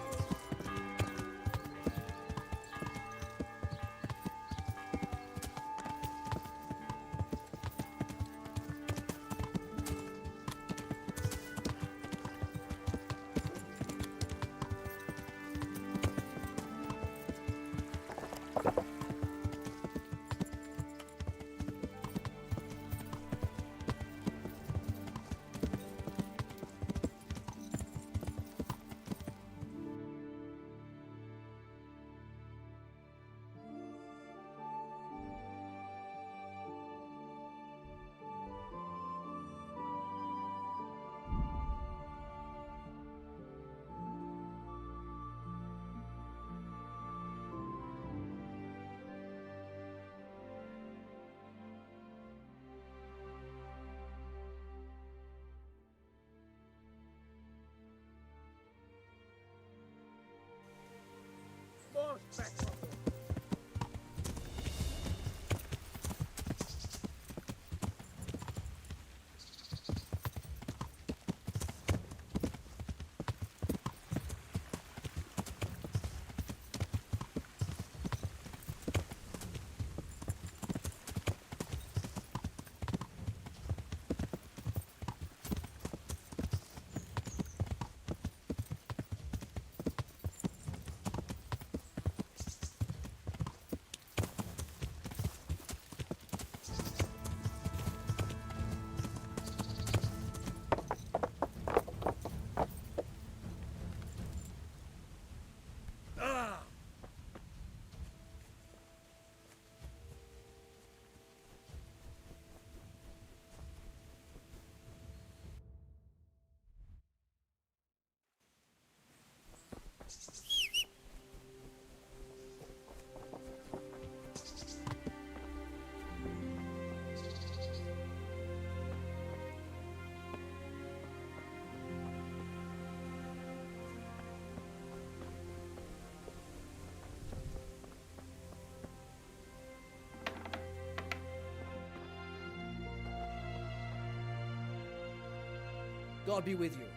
God be with you.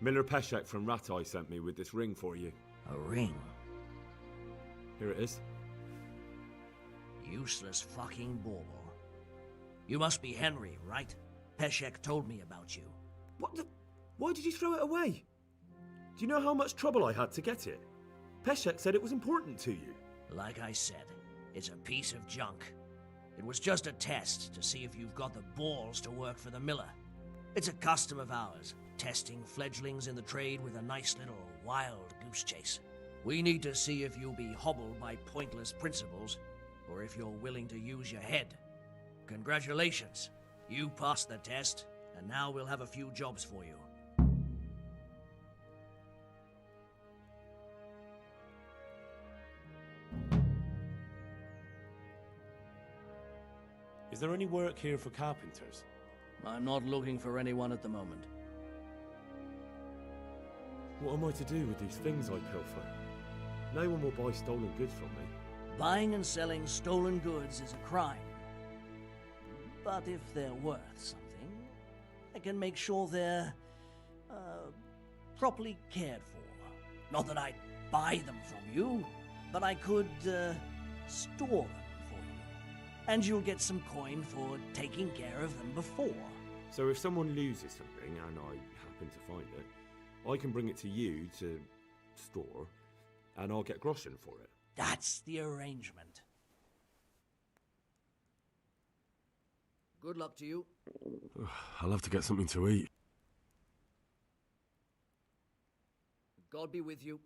Miller Peshek from Ratai sent me with this ring for you. A ring? Here it is. Useless fucking bauble. You must be Henry, right? Peshek told me about you. What the? Why did you throw it away? Do you know how much trouble I had to get it? Peshek said it was important to you. Like I said, it's a piece of junk. It was just a test to see if you've got the balls to work for the miller. It's a custom of ours, testing fledglings in the trade with a nice little wild goose chase. We need to see if you'll be hobbled by pointless principles, or if you're willing to use your head. Congratulations. You passed the test, and now we'll have a few jobs for you. Is there any work here for carpenters? I'm not looking for anyone at the moment. What am I to do with these things I pilfer? No one will buy stolen goods from me. Buying and selling stolen goods is a crime. But if they're worth something, I can make sure they're, properly cared for. Not that I'd buy them from you, but I could, store them for you. And you'll get some coin for taking care of them before. So if someone loses something, and I happen to find it, I can bring it to you to store, and I'll get groschen for it. That's the arrangement. Good luck to you. I'll have to get something to eat. God be with you.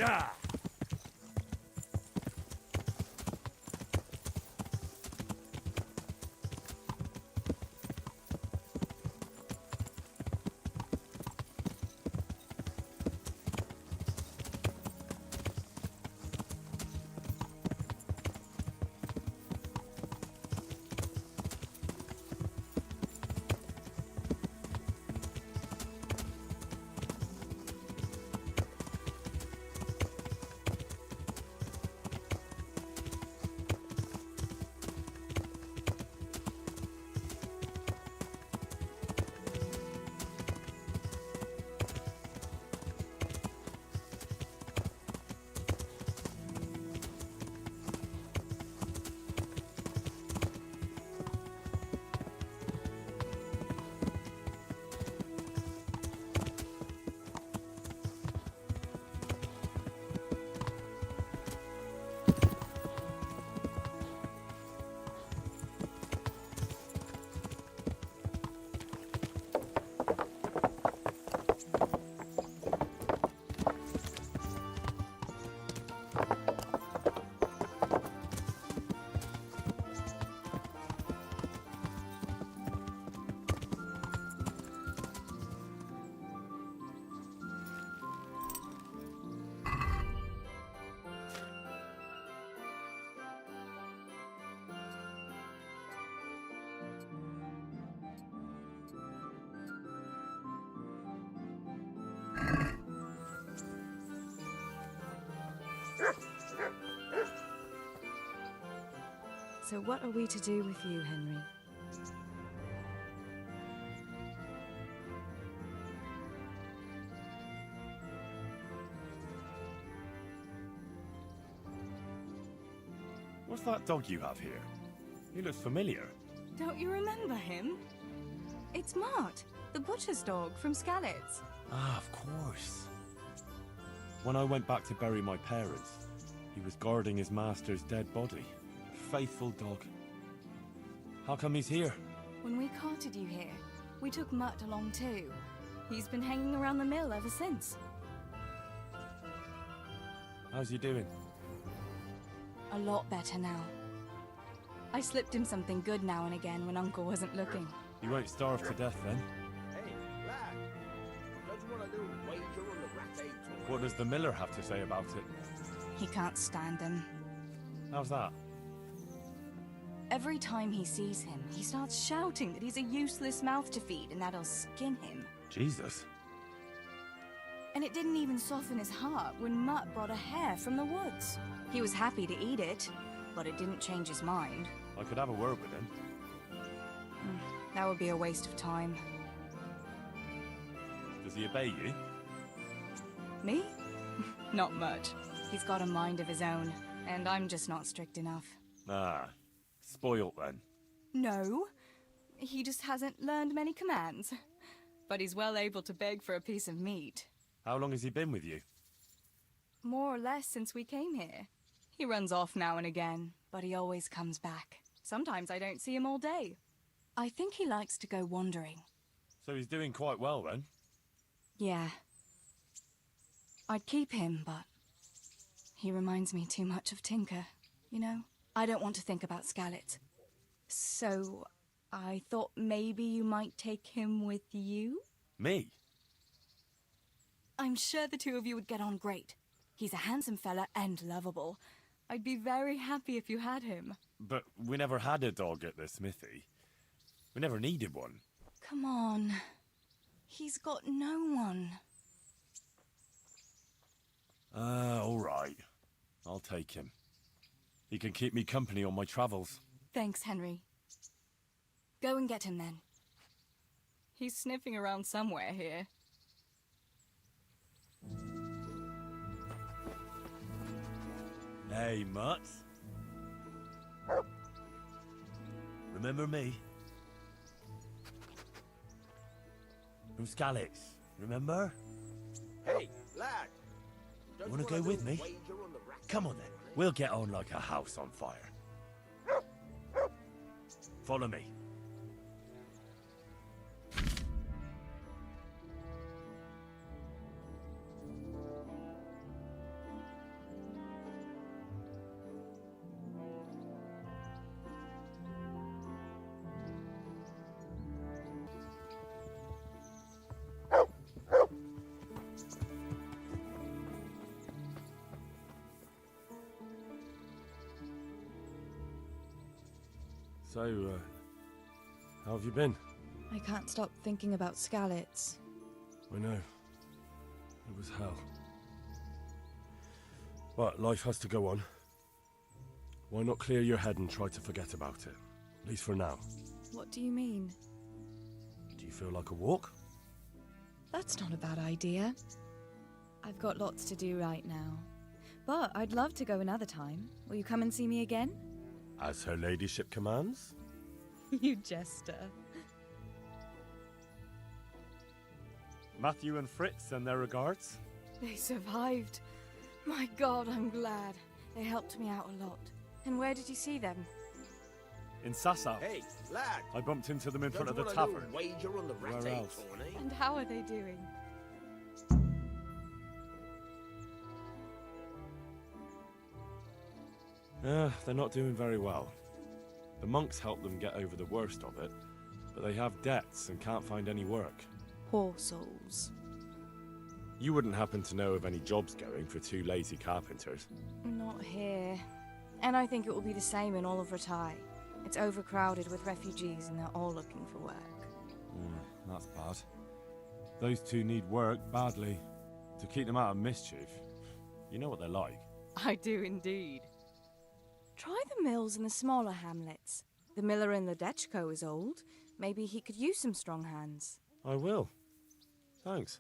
Yeah! So what are we to do with you, Henry? What's that dog you have here? He looks familiar. Don't you remember him? It's Mart, the butcher's dog from Skalitz. Ah, of course. When I went back to bury my parents, he was guarding his master's dead body. Faithful dog. How come he's here? When we carted you here, we took Mutt along too. He's been hanging around the mill ever since. How's he doing? A lot better now. I slipped him something good now and again when Uncle wasn't looking. He won't starve to death then. Hey, lad. Don't you want a little wager on the rat egg? What does the miller have to say about it? He can't stand him. How's that? Every time he sees him, he starts shouting that he's a useless mouth to feed and that'll skin him. Jesus. And it didn't even soften his heart when Mutt brought a hare from the woods. He was happy to eat it, but it didn't change his mind. I could have a word with him. That would be a waste of time. Does he obey you? Me? Not much. He's got a mind of his own, and I'm just not strict enough. Ah, spoilt then. No, he just hasn't learned many commands. But he's well able to beg for a piece of meat. How long has he been with you? More or less since we came here. He runs off now and again, but he always comes back. Sometimes I don't see him all day. I think he likes to go wandering. So he's doing quite well then? Yeah. I'd keep him, but he reminds me too much of Tinker, you know? I don't want to think about Skalitz. So I thought maybe you might take him with you? Me? I'm sure the two of you would get on great. He's a handsome fella and lovable. I'd be very happy if you had him. But we never had a dog at the smithy. We never needed one. Come on. He's got no one. All right. I'll take him. He can keep me company on my travels. Thanks, Henry. Go and get him then. He's sniffing around somewhere here. Hey, Mutt. Remember me? From Skalitz, remember? Hey, lad. You wanna go with me? Come on then. We'll get on like a house on fire. Follow me. So, how have you been? I can't stop thinking about Skalitz. I know. It was hell. But life has to go on. Why not clear your head and try to forget about it? At least for now. What do you mean? Do you feel like a walk? That's not a bad idea. I've got lots to do right now. But I'd love to go another time. Will you come and see me again? As her ladyship commands? You jester. Matthew and Fritz send their regards. They survived. My God, I'm glad. They helped me out a lot. And where did you see them? In Sasau. Hey, lad. I bumped into them in front of the Don't you want a tavern. little wager on the Where ratay, else? Tony? And how are they doing? They're not doing very well. The monks helped them get over the worst of it, but they have debts and can't find any work. Poor souls. You wouldn't happen to know of any jobs going for two lazy carpenters? Not here. And I think it will be the same in all of Ratai. It's overcrowded with refugees and they're all looking for work. That's bad. Those two need work badly. To keep them out of mischief. You know what they're like. I do indeed. Try the mills in the smaller hamlets. The miller in the Dechko is old. Maybe he could use some strong hands. I will. Thanks.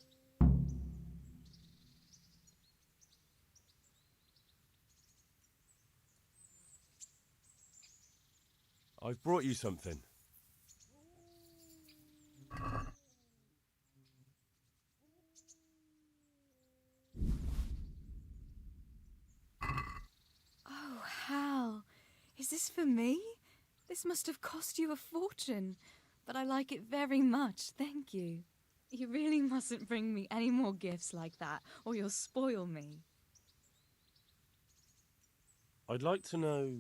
I've brought you something. Oh, Hal. Is this for me? This must have cost you a fortune. But I like it very much, thank you. You really mustn't bring me any more gifts like that, or you'll spoil me. I'd like to know...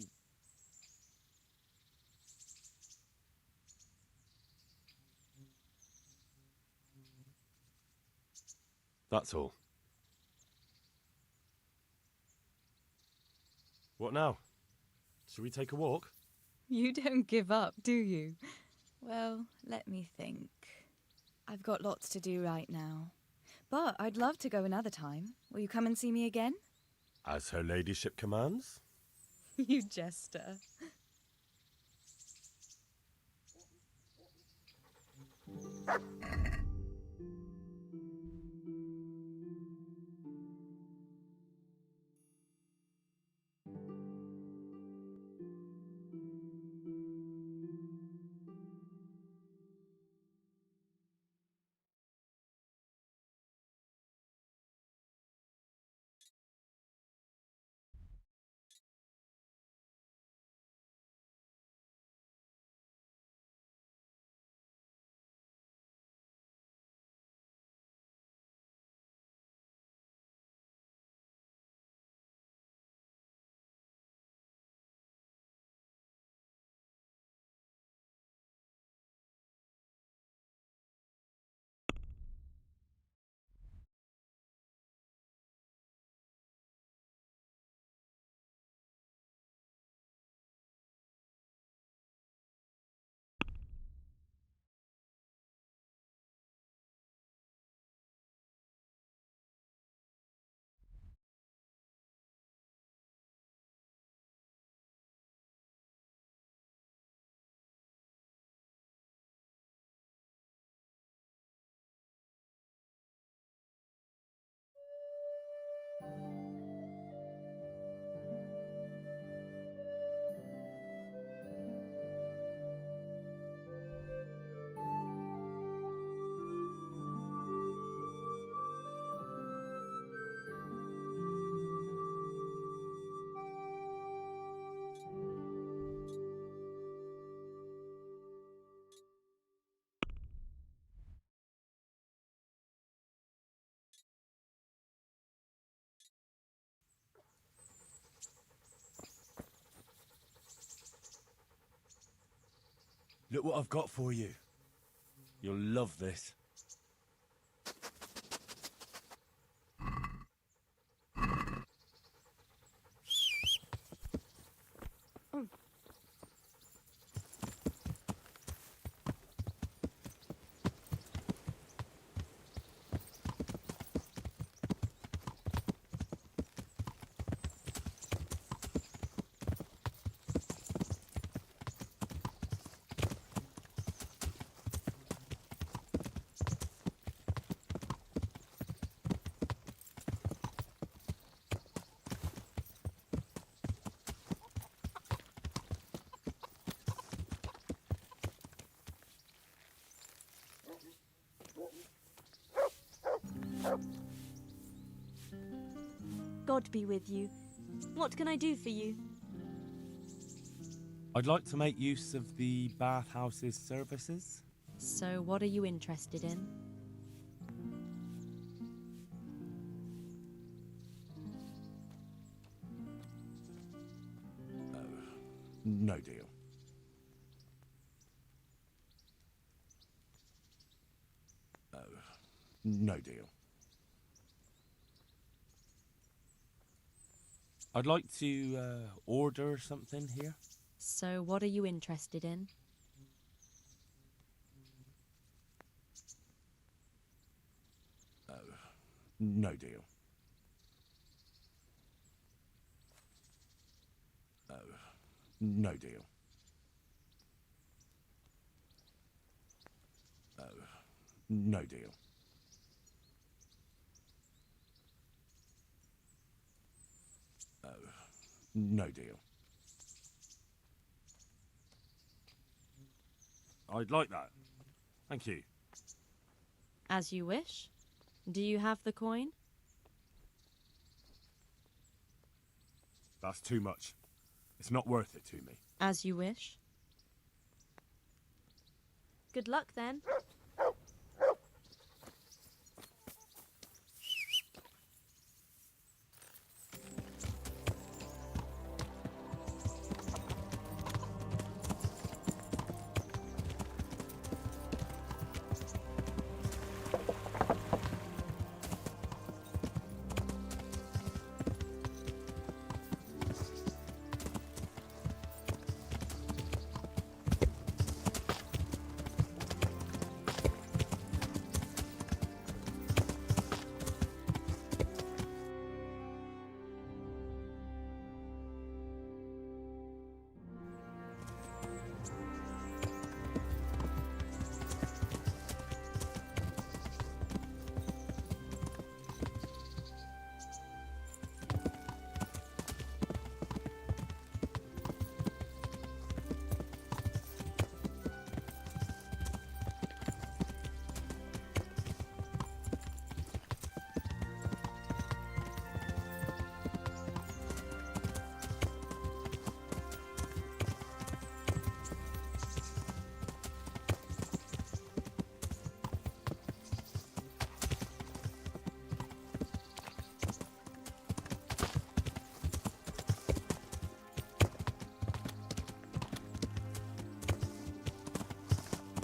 That's all. What now? Shall we take a walk? You don't give up, do you? Well, let me think. I've got lots to do right now. But I'd love to go another time. Will you come and see me again? As her ladyship commands? You jester. Look what I've got for you. You'll love this. God be with you. What can I do for you? I'd like to make use of the bathhouse's services. So, what are you interested in? No deal. No deal. I'd like to order something here. So, what are you interested in? No deal. No deal. No deal. No deal. I'd like that. Thank you. As you wish. Do you have the coin? That's too much. It's not worth it to me. As you wish. Good luck then.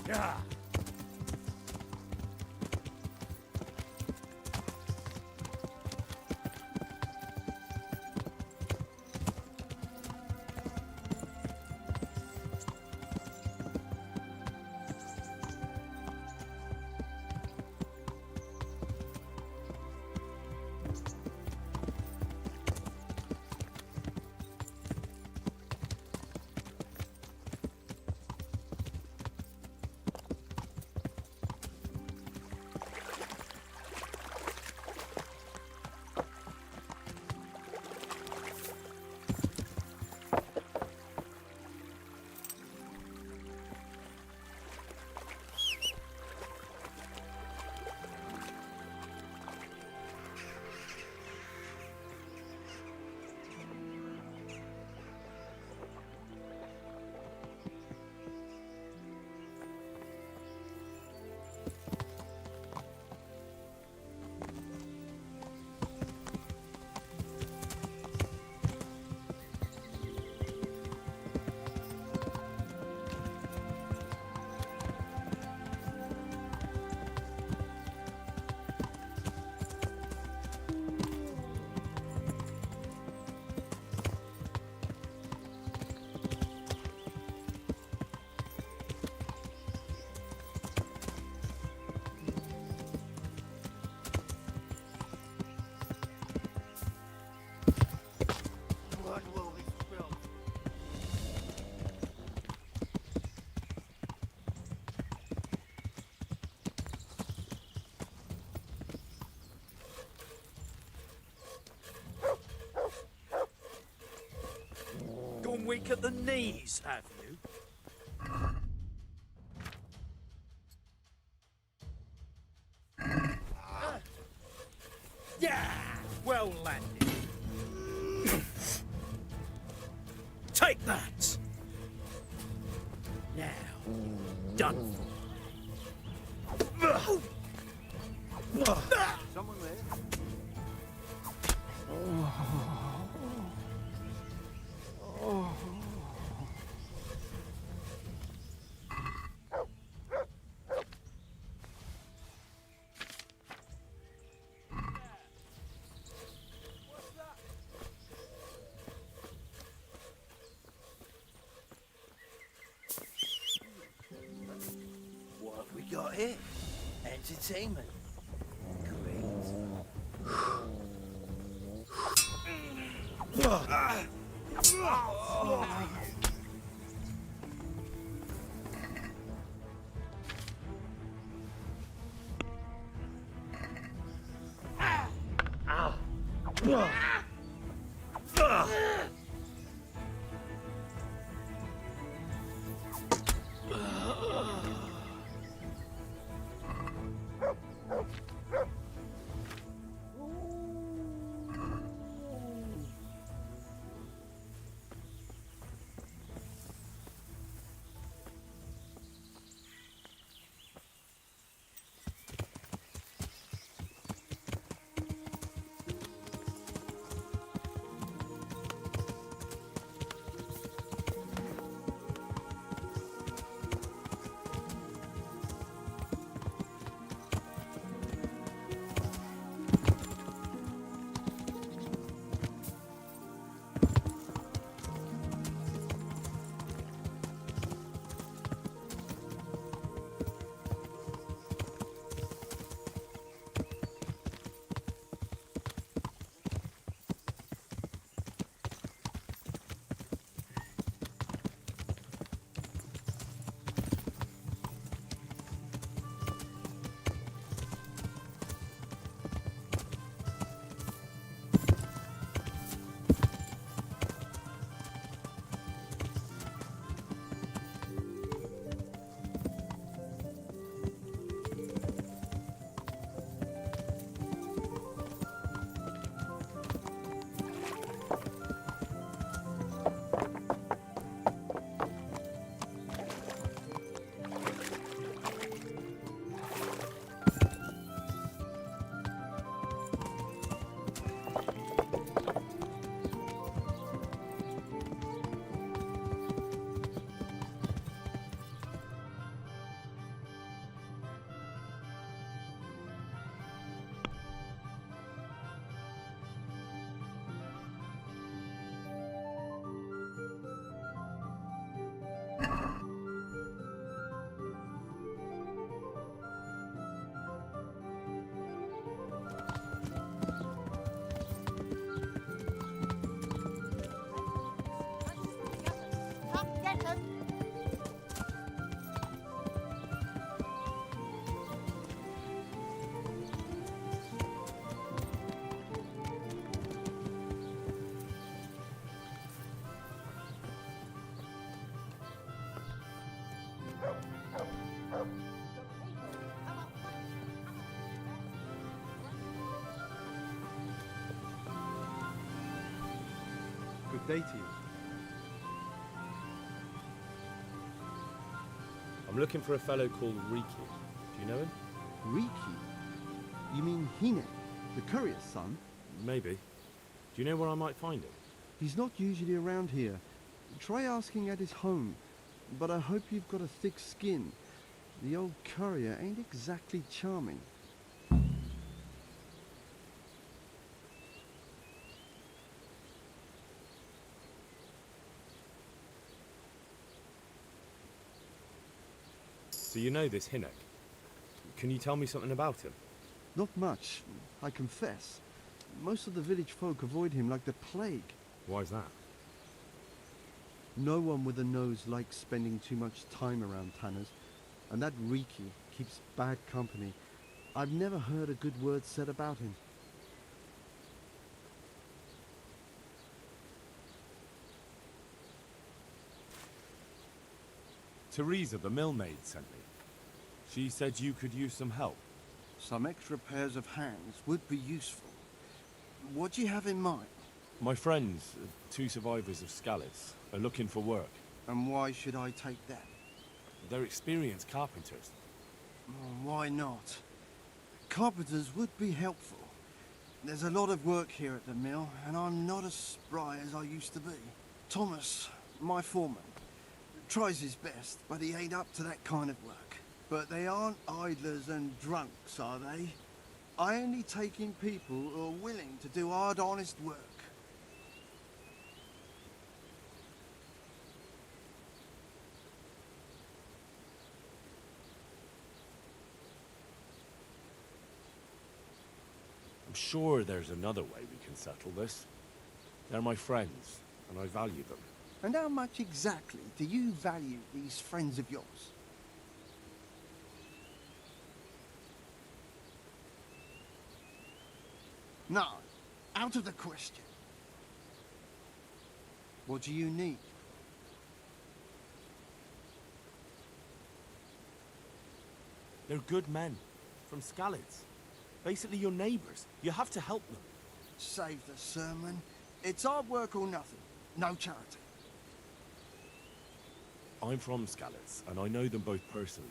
Yeah. Gone weak at the knees, have you? Yeah! Well landed. Done. Someone there? What have we got here? Entertainment. Good day to you. I'm looking for a fellow called Riki. Do you know him? Riki? You mean Hinek, the courier's son? Maybe. Do you know where I might find him? He's not usually around here. Try asking at his home, but I hope you've got a thick skin. The old courier ain't exactly charming. So you know this Hinek. Can you tell me something about him? Not much, I confess. Most of the village folk avoid him like the plague. Why's that? No one with a nose likes spending too much time around tanners, and that Riki keeps bad company. I've never heard a good word said about him. Teresa, the millmaid, sent me. She said you could use some help. Some extra pairs of hands would be useful. What do you have in mind? My friends, two survivors of Skalitz, are looking for work. And why should I take them? They're experienced carpenters. Why not? Carpenters would be helpful. There's a lot of work here at the mill, and I'm not as spry as I used to be. Thomas, my foreman, tries his best, but he ain't up to that kind of work. But they aren't idlers and drunks, are they? I only take in people who are willing to do hard, honest work. I'm sure there's another way we can settle this. They're my friends, and I value them. And how much exactly do you value these friends of yours? No, out of the question. What do you need? They're good men, from Skalitz. Basically your neighbours. You have to help them. Save the sermon. It's hard work or nothing. No charity. I'm from Skalitz, and I know them both personally.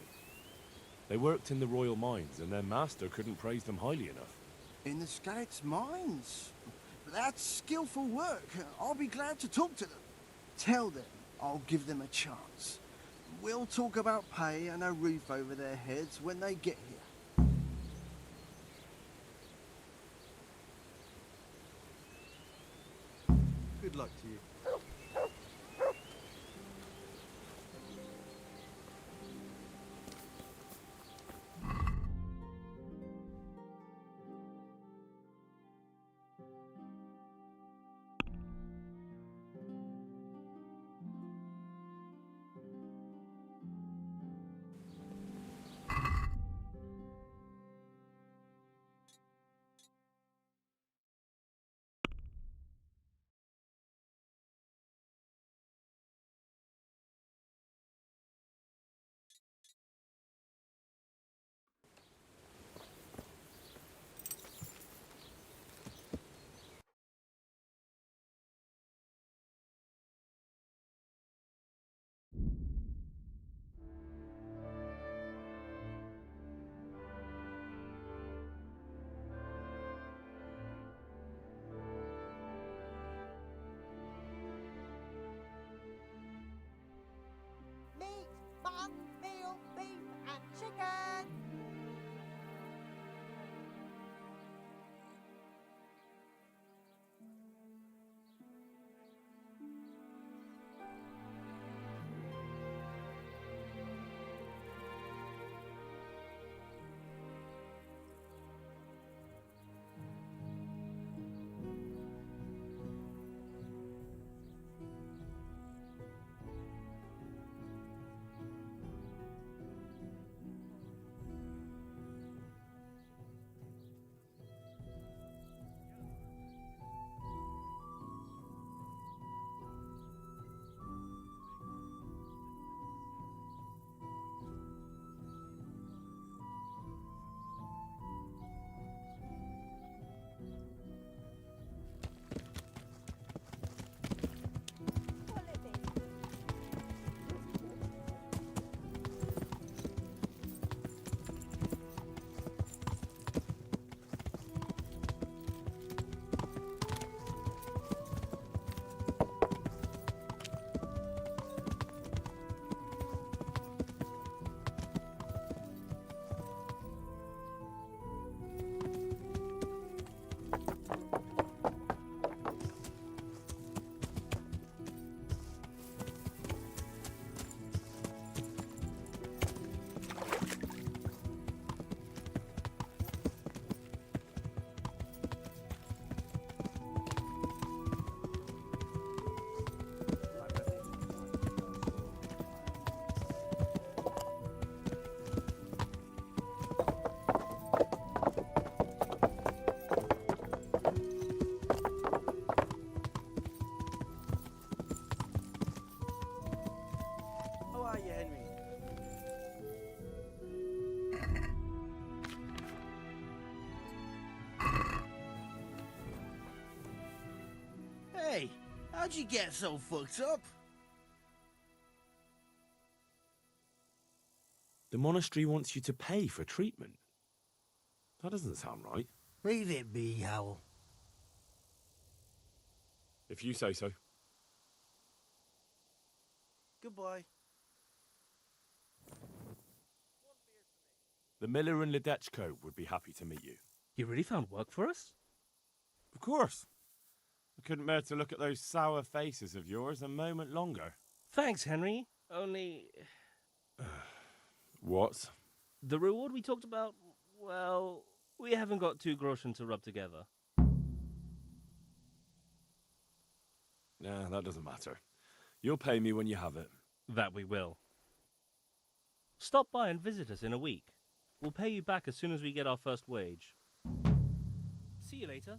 They worked in the royal mines, and their master couldn't praise them highly enough. In the Skalitz mines? That's skillful work. I'll be glad to talk to them. Tell them I'll give them a chance. We'll talk about pay and a roof over their heads when they get here. Good luck to you. Meat, mutton, veal, beef, and chicken. Hey, how'd you get so fucked up? The monastery wants you to pay for treatment. That doesn't sound right. Leave it be, Howell. If you say so. Goodbye. The miller and Ledechko would be happy to meet you. You really found work for us? Of course. I couldn't bear to look at those sour faces of yours a moment longer. Thanks, Henry. Only... What? The reward we talked about, well, we haven't got 2 groschen to rub together. Nah, that doesn't matter. You'll pay me when you have it. That we will. Stop by and visit us in a week. We'll pay you back as soon as we get our first wage. See you later.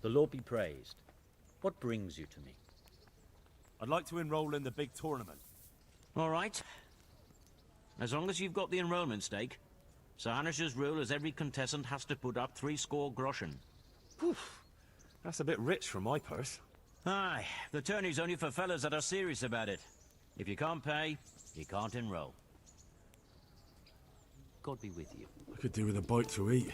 The Lord be praised. What brings you to me? I'd like to enroll in the big tournament. All right. As long as you've got the enrollment stake. Sir Hanish's rule is every contestant has to put up 3 groschen. Poof. That's a bit rich for my purse. Aye, the tourney's only for fellas that are serious about it. If you can't pay, you can't enroll. God be with you. I could do with a bite to eat.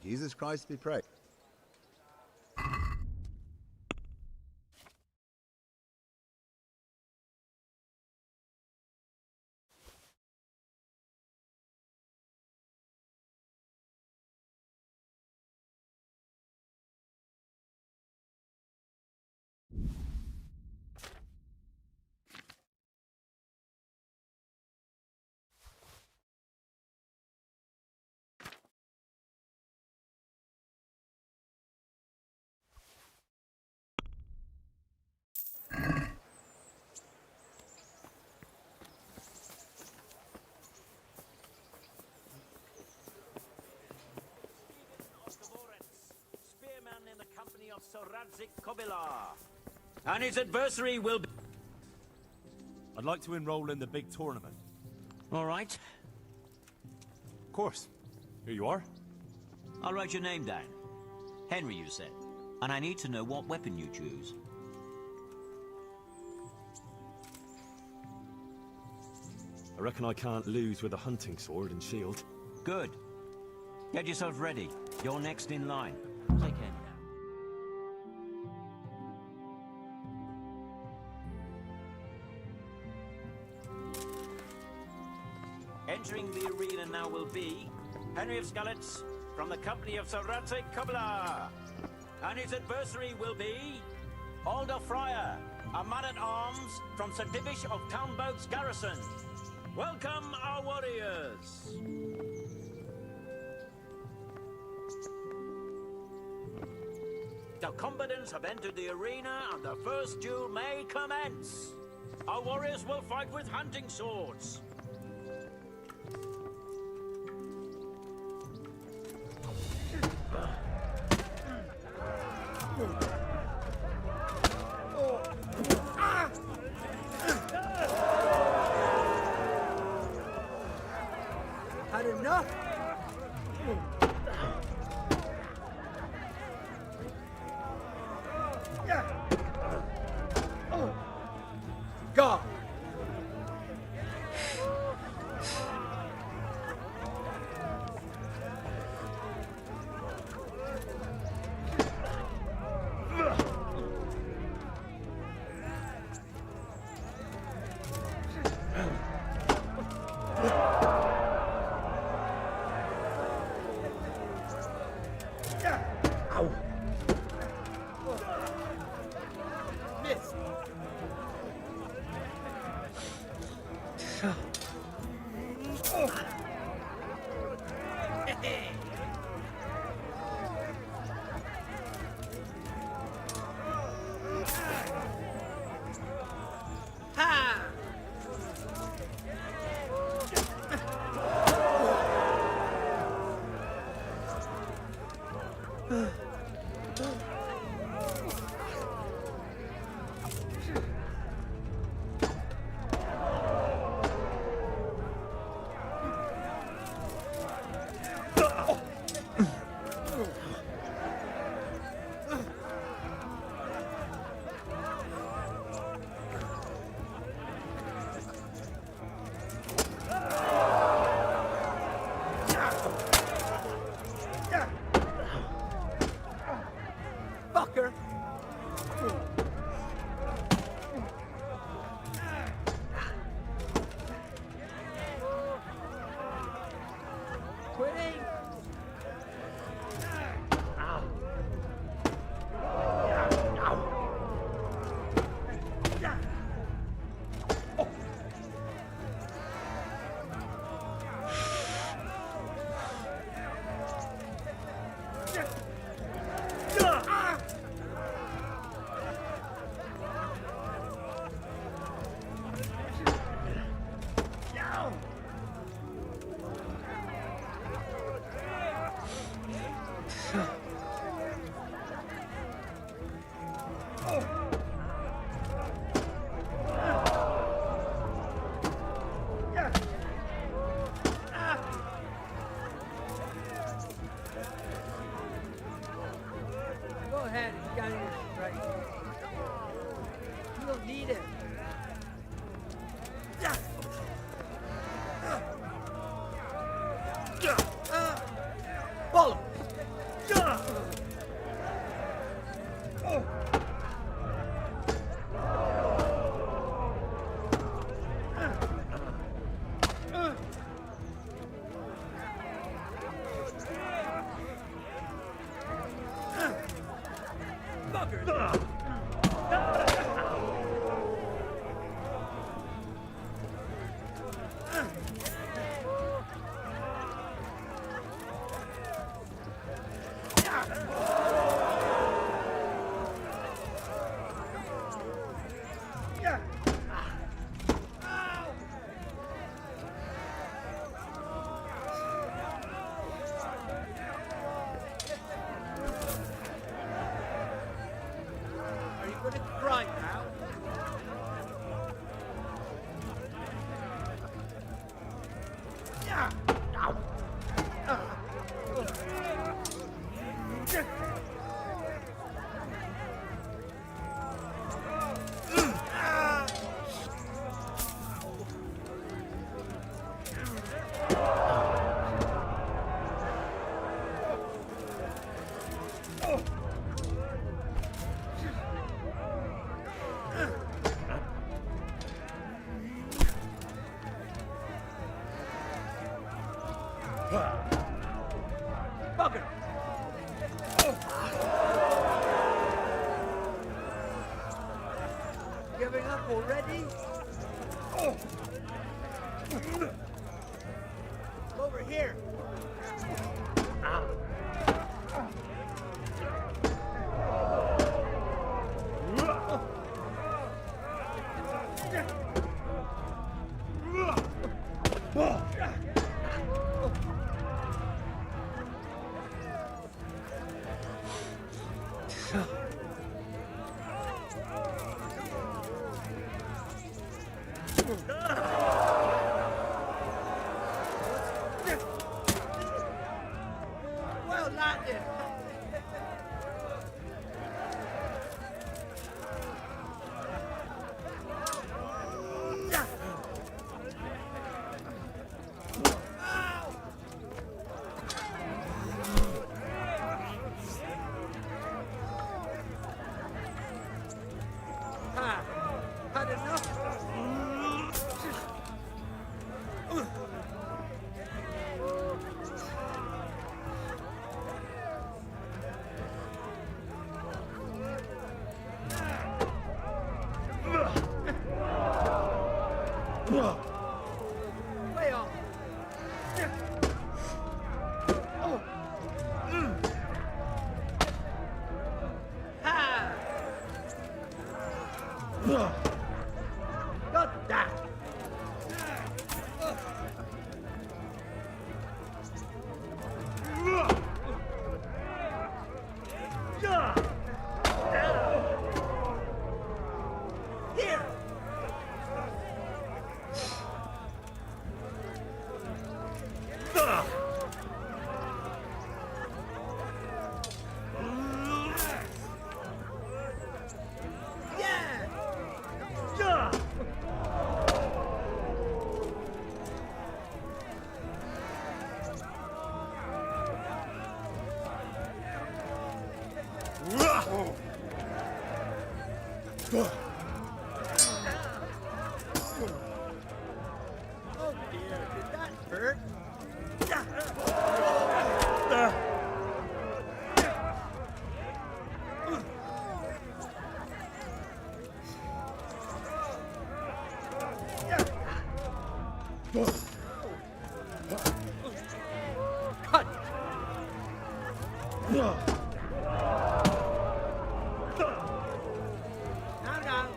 Jesus Christ be praised. Spearman in the company of Soradzik Kobilar. And his adversary will be... I'd like to enroll in the big tournament. All right. Of course. Here you are. I'll write your name down. Henry, you said. And I need to know what weapon you choose. I reckon I can't lose with a hunting sword and shield. Good. Get yourself ready. You're next in line. Take care. Entering the arena now will be Henry of Skalitz from the company of Soradzik Kobilar. And his adversary will be Alder Fryer, a man-at-arms from Sir Divish of Townboat's garrison. Welcome, our warriors! The combatants have entered the arena and the first duel may commence. Our warriors will fight with hunting swords. Had enough? Go! Fucker! Quitting! Go ahead, you got it right. You don't need it. Follow. Bugger! Giving up already? Over here. Well landed. Had enough. Way off. Ha! Got that. Here. Oh dear, did that hurt? Cut! Now, now.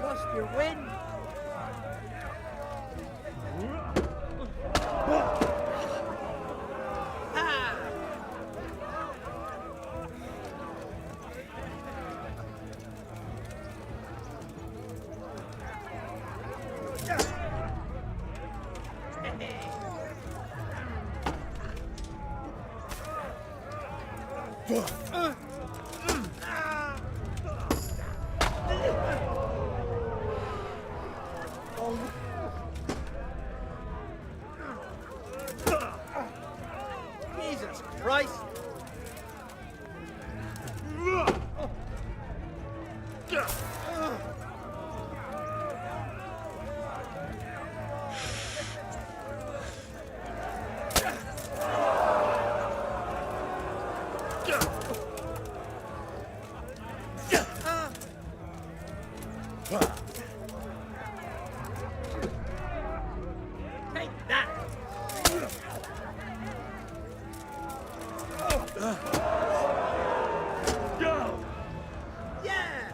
Lost your wind. Jesus Christ! Take that! Go! Yeah!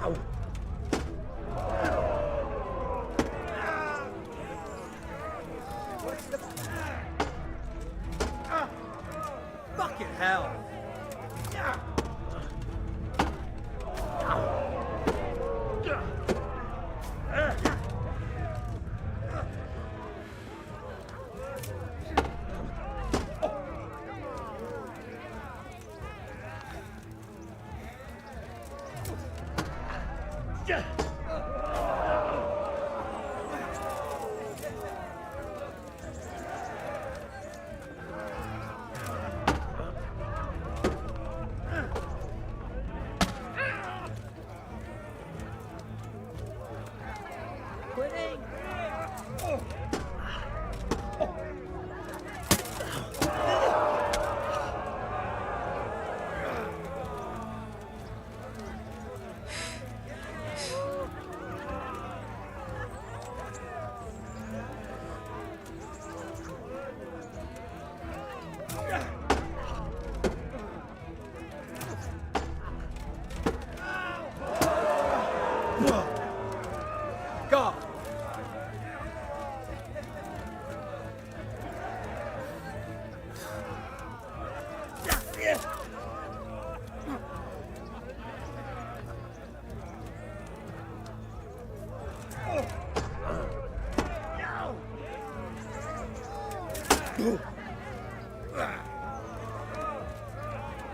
Ow. What's the... Fucking hell! Quitting! Go!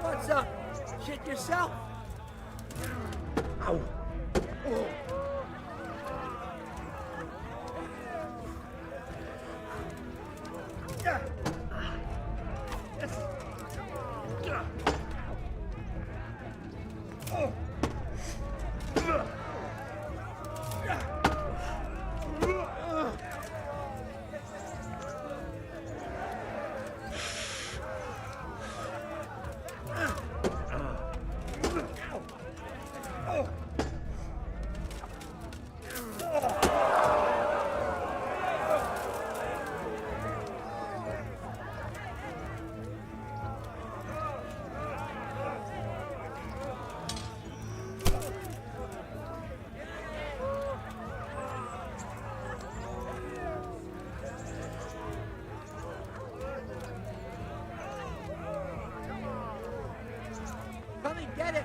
What's up? Shit yourself? Ow. Come and get it!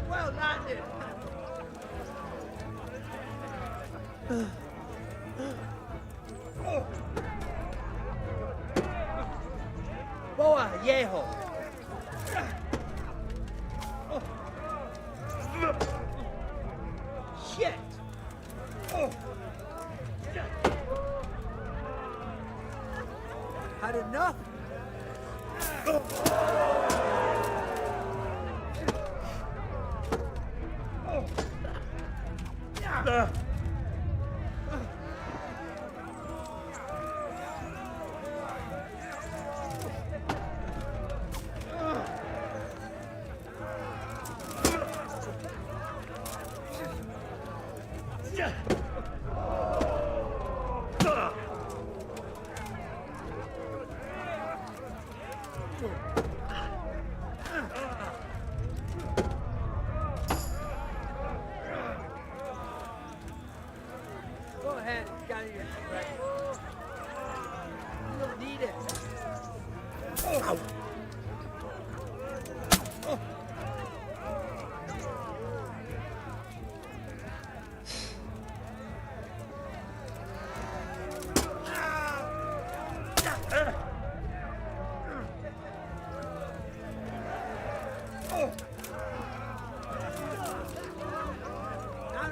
Well landed! Boa Yeho! Shit! Had enough? Go ahead, gather your strength. You don't need it. Ow.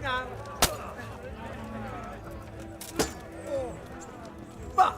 Now. Fuck!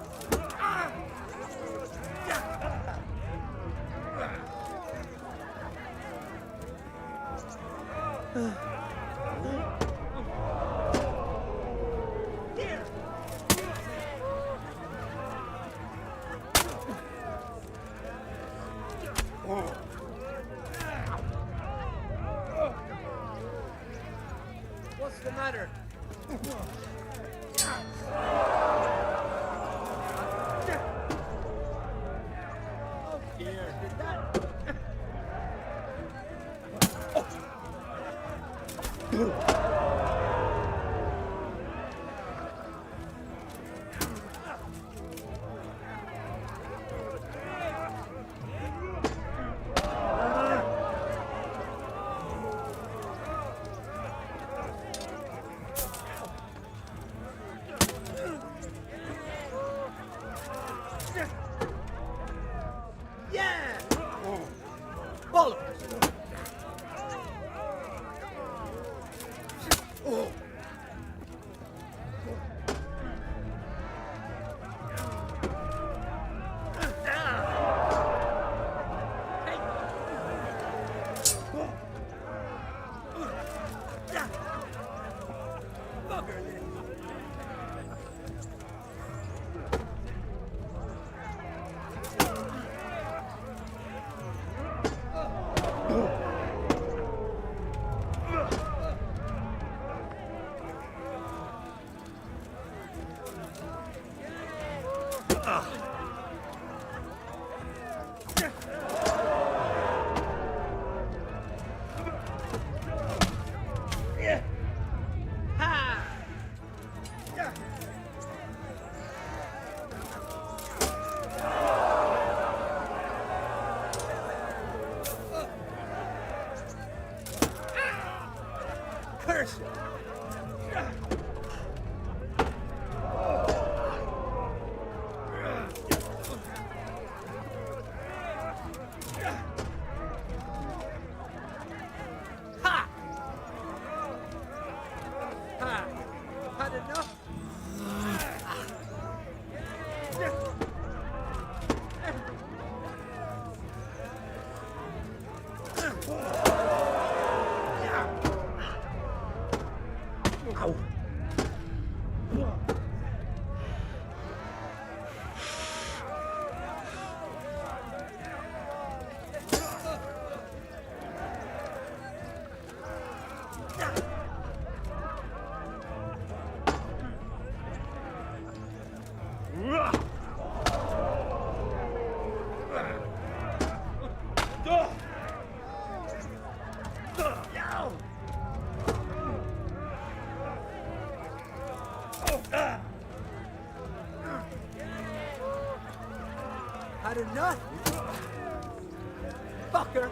Oh dear, did that... Yeah! Bollocks! Oh. Bugger this! Curse it! Ha! Ha! Had enough? Ow! Had enough? Fucker!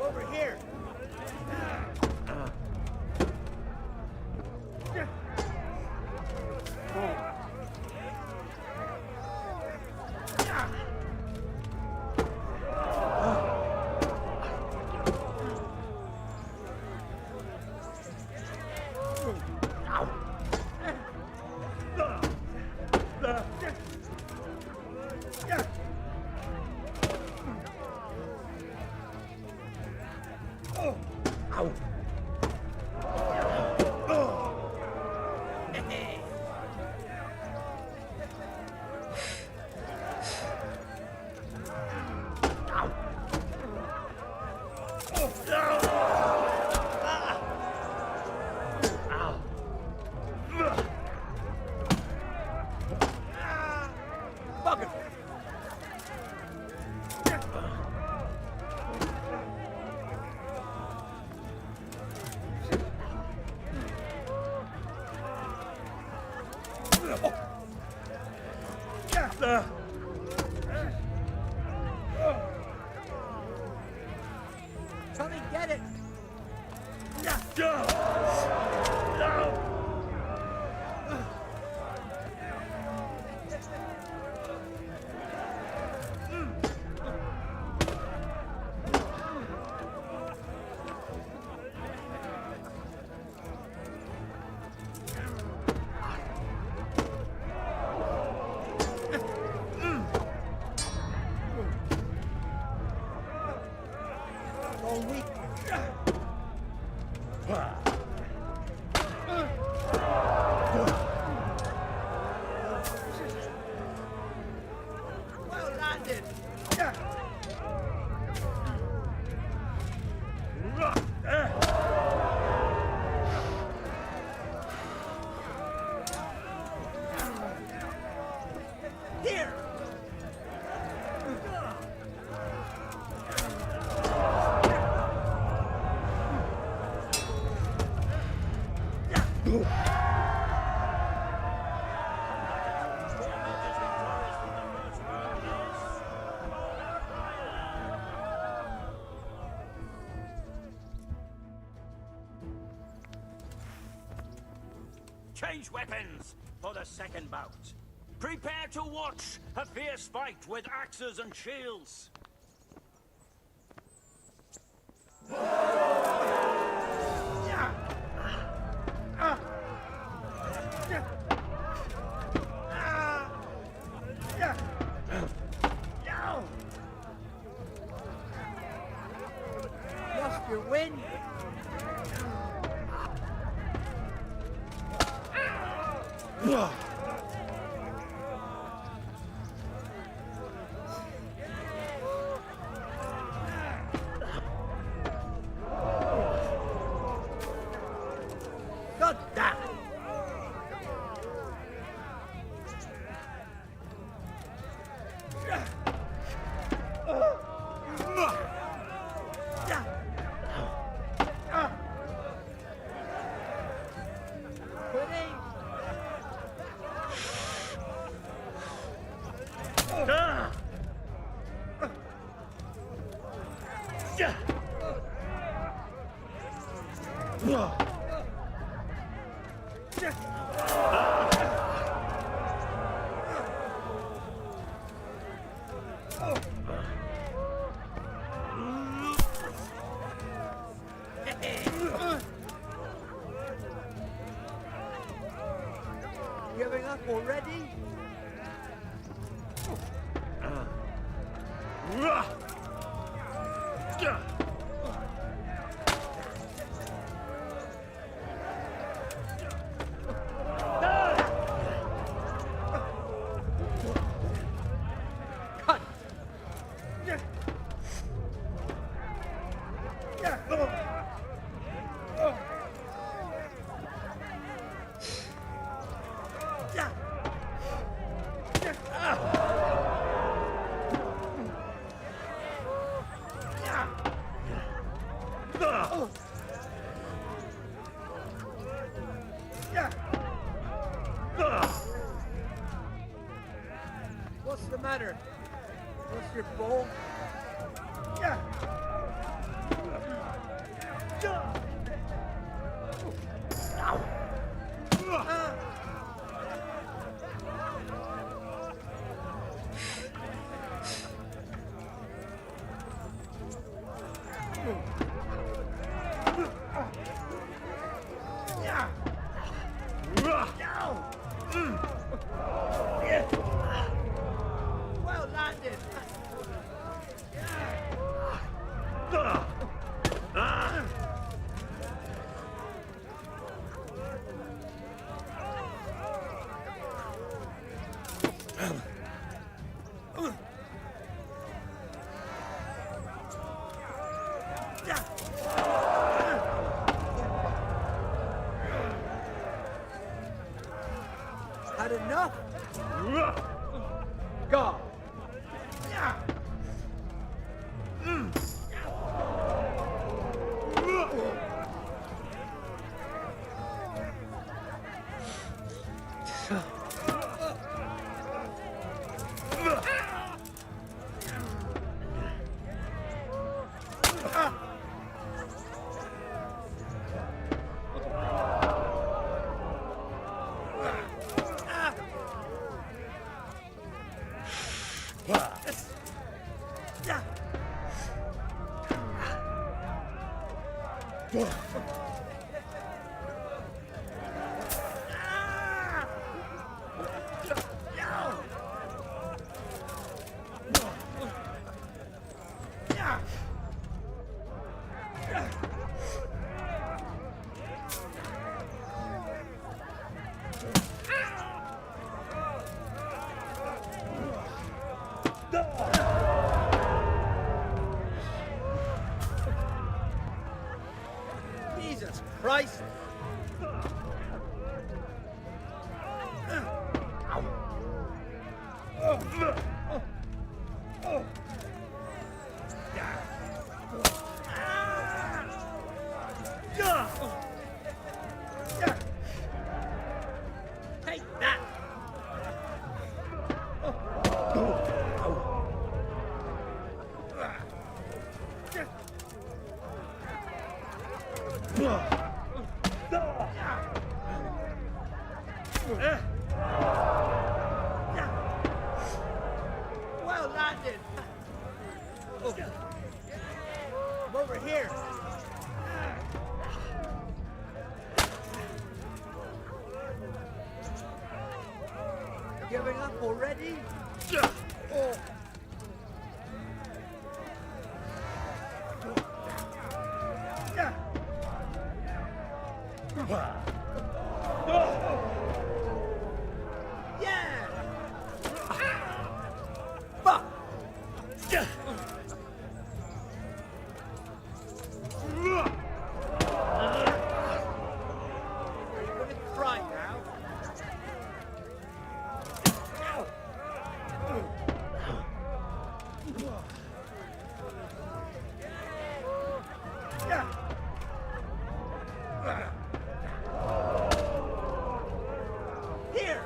Over here! Ow! Bugger! Come and get it! all week. Well landed. Here. Change weapons for the second bout. Prepare to watch a fierce fight with axes and shields. Lost your wind. God damn. Giving up already? What's the matter? What's your bowl? Well landed. Had enough? Go. Christ! Take that! Well landed! I'm over here! Giving up already? Oh. Yeah! Fuck! Are you gonna cry now? Here!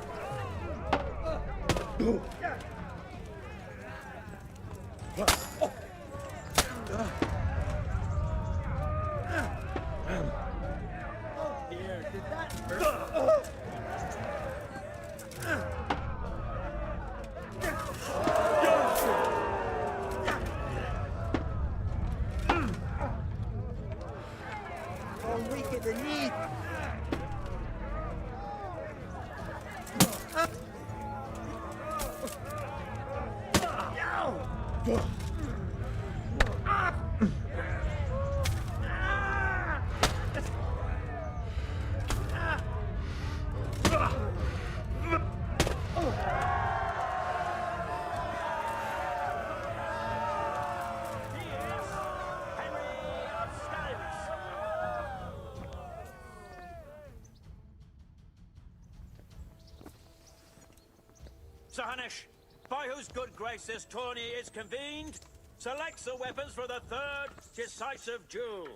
Oh dear, did that hurt? All weak in the knee. Sir Hanush, by whose good grace this tourney is convened, selects the weapons for the third decisive duel.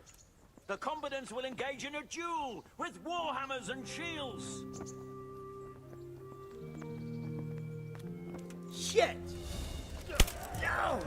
The combatants will engage in a duel with warhammers and shields. Shit! No!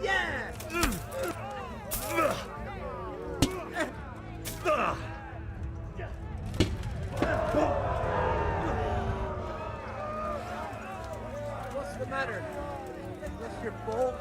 Yeah! What's the matter? Unless you're bold.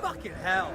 Fucking hell!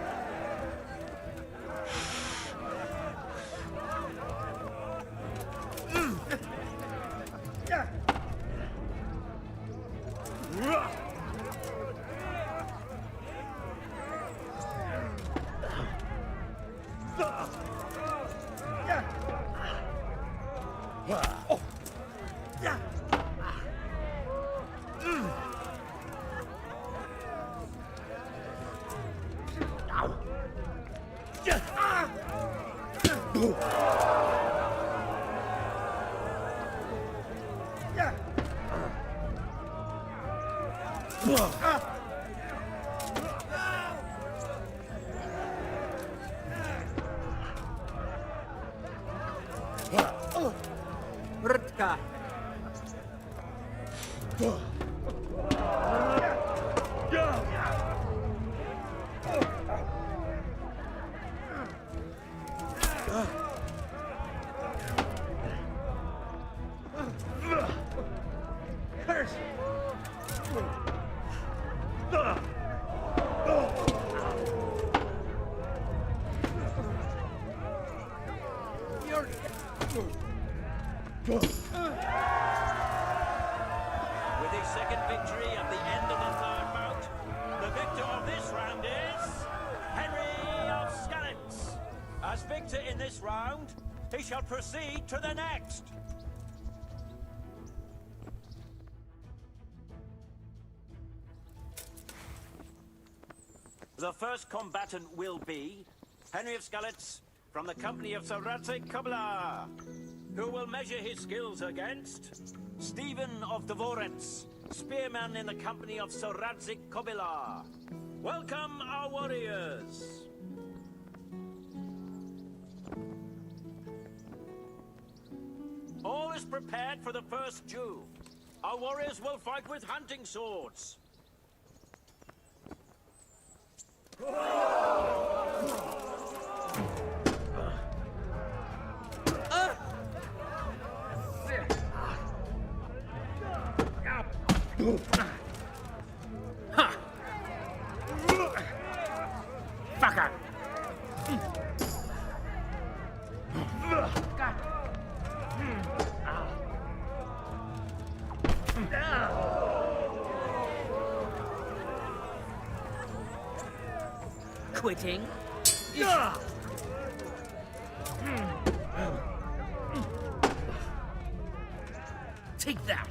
Rtka. Curse! With his second victory at the end of the third bout, the victor of this round is Henry of Skalitz. As victor in this round, he shall proceed to the next. The first combatant will be Henry of Skalitz from the company of Sir Radzik Koblar, who will measure his skills against Stephen of Deliverance, spearman in the company of Sir Radzik Koblar. Welcome, our warriors! All is prepared for the first duel. Our warriors will fight with hunting swords. Fucker! Quitting? Take that!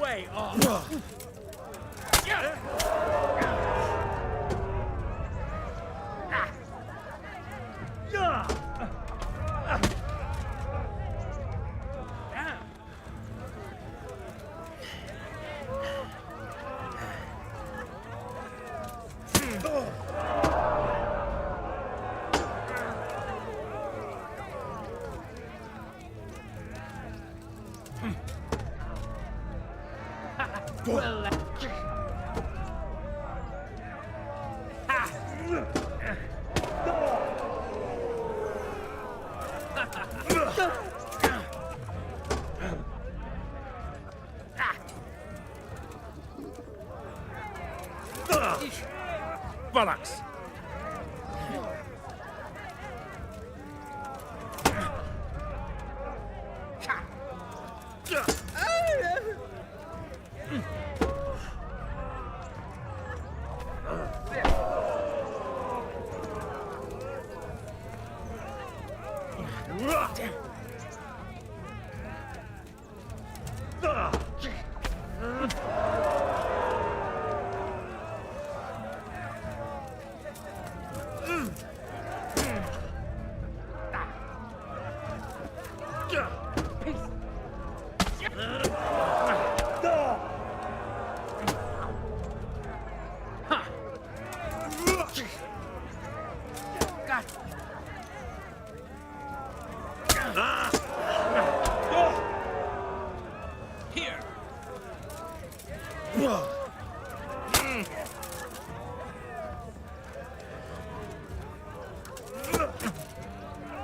Way off! Well, bollocks! Here!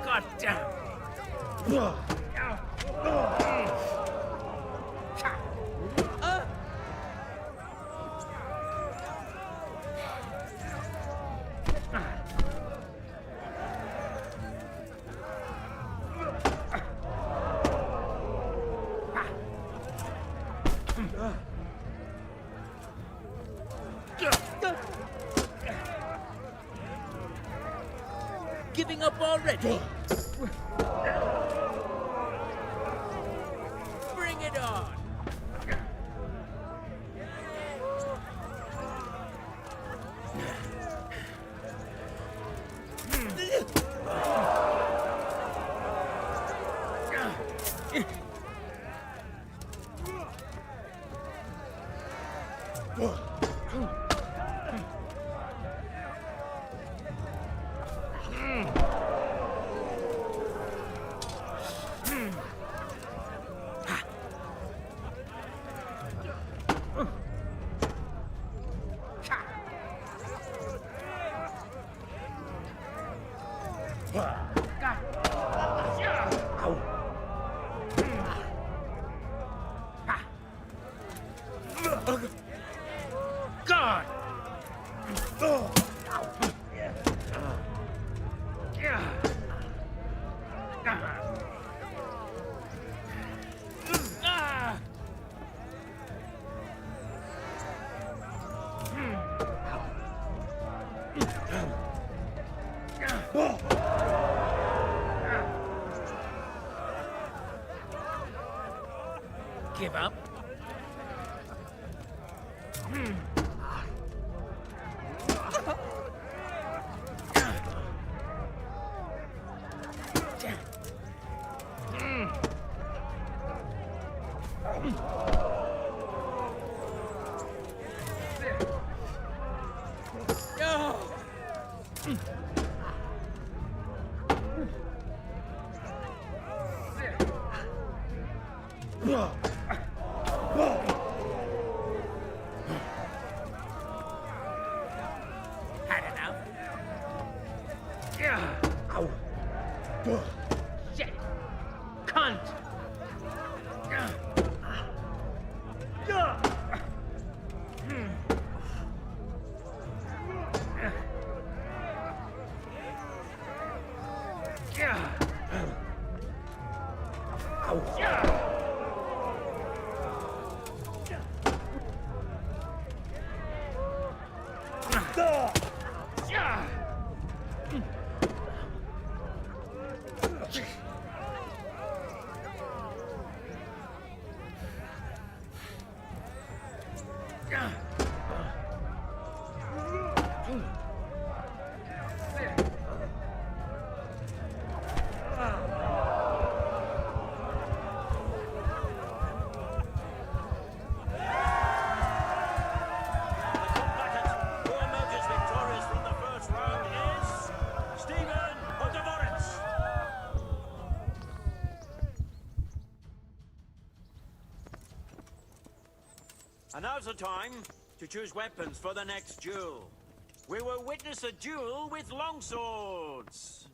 God damn! Giving up already? Bring it on! God! Give up? Had enough? Shit! Cunt! And now's the time to choose weapons for the next duel. We will witness a duel with longswords.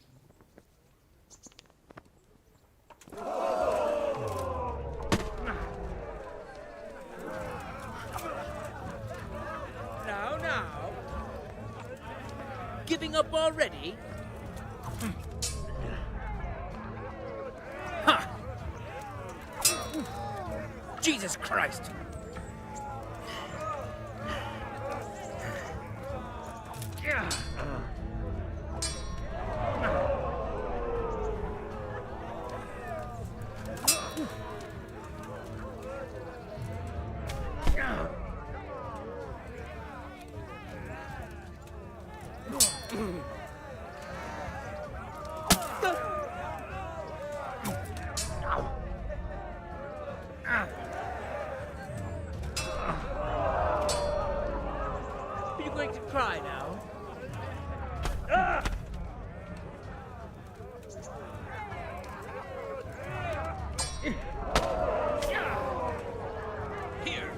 Now. Giving up already? Ha! Jesus Christ! Are you going to cry now? Here!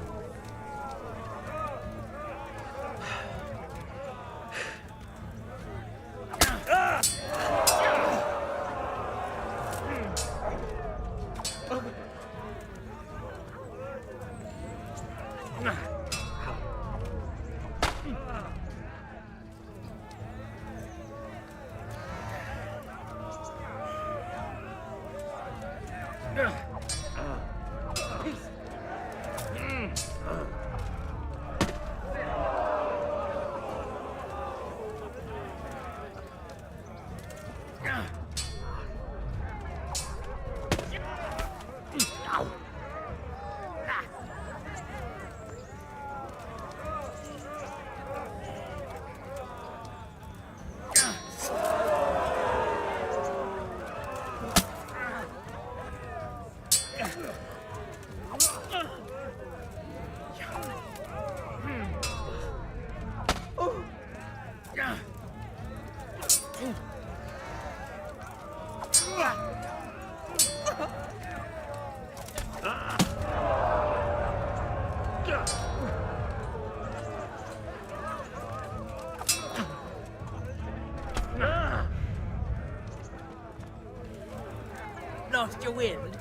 lost your wind?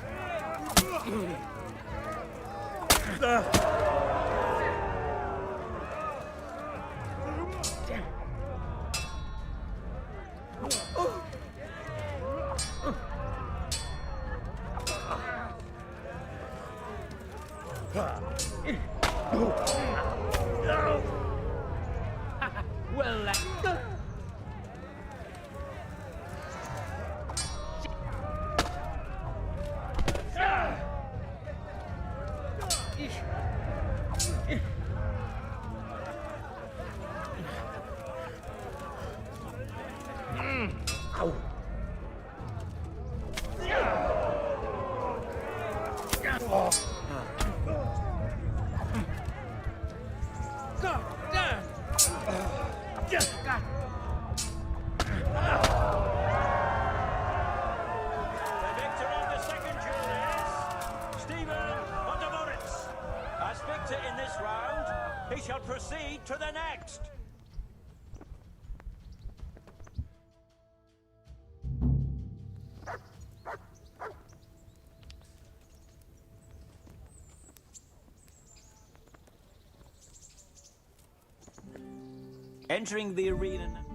Well, Ow. In this round, he shall proceed to the next. Entering the arena.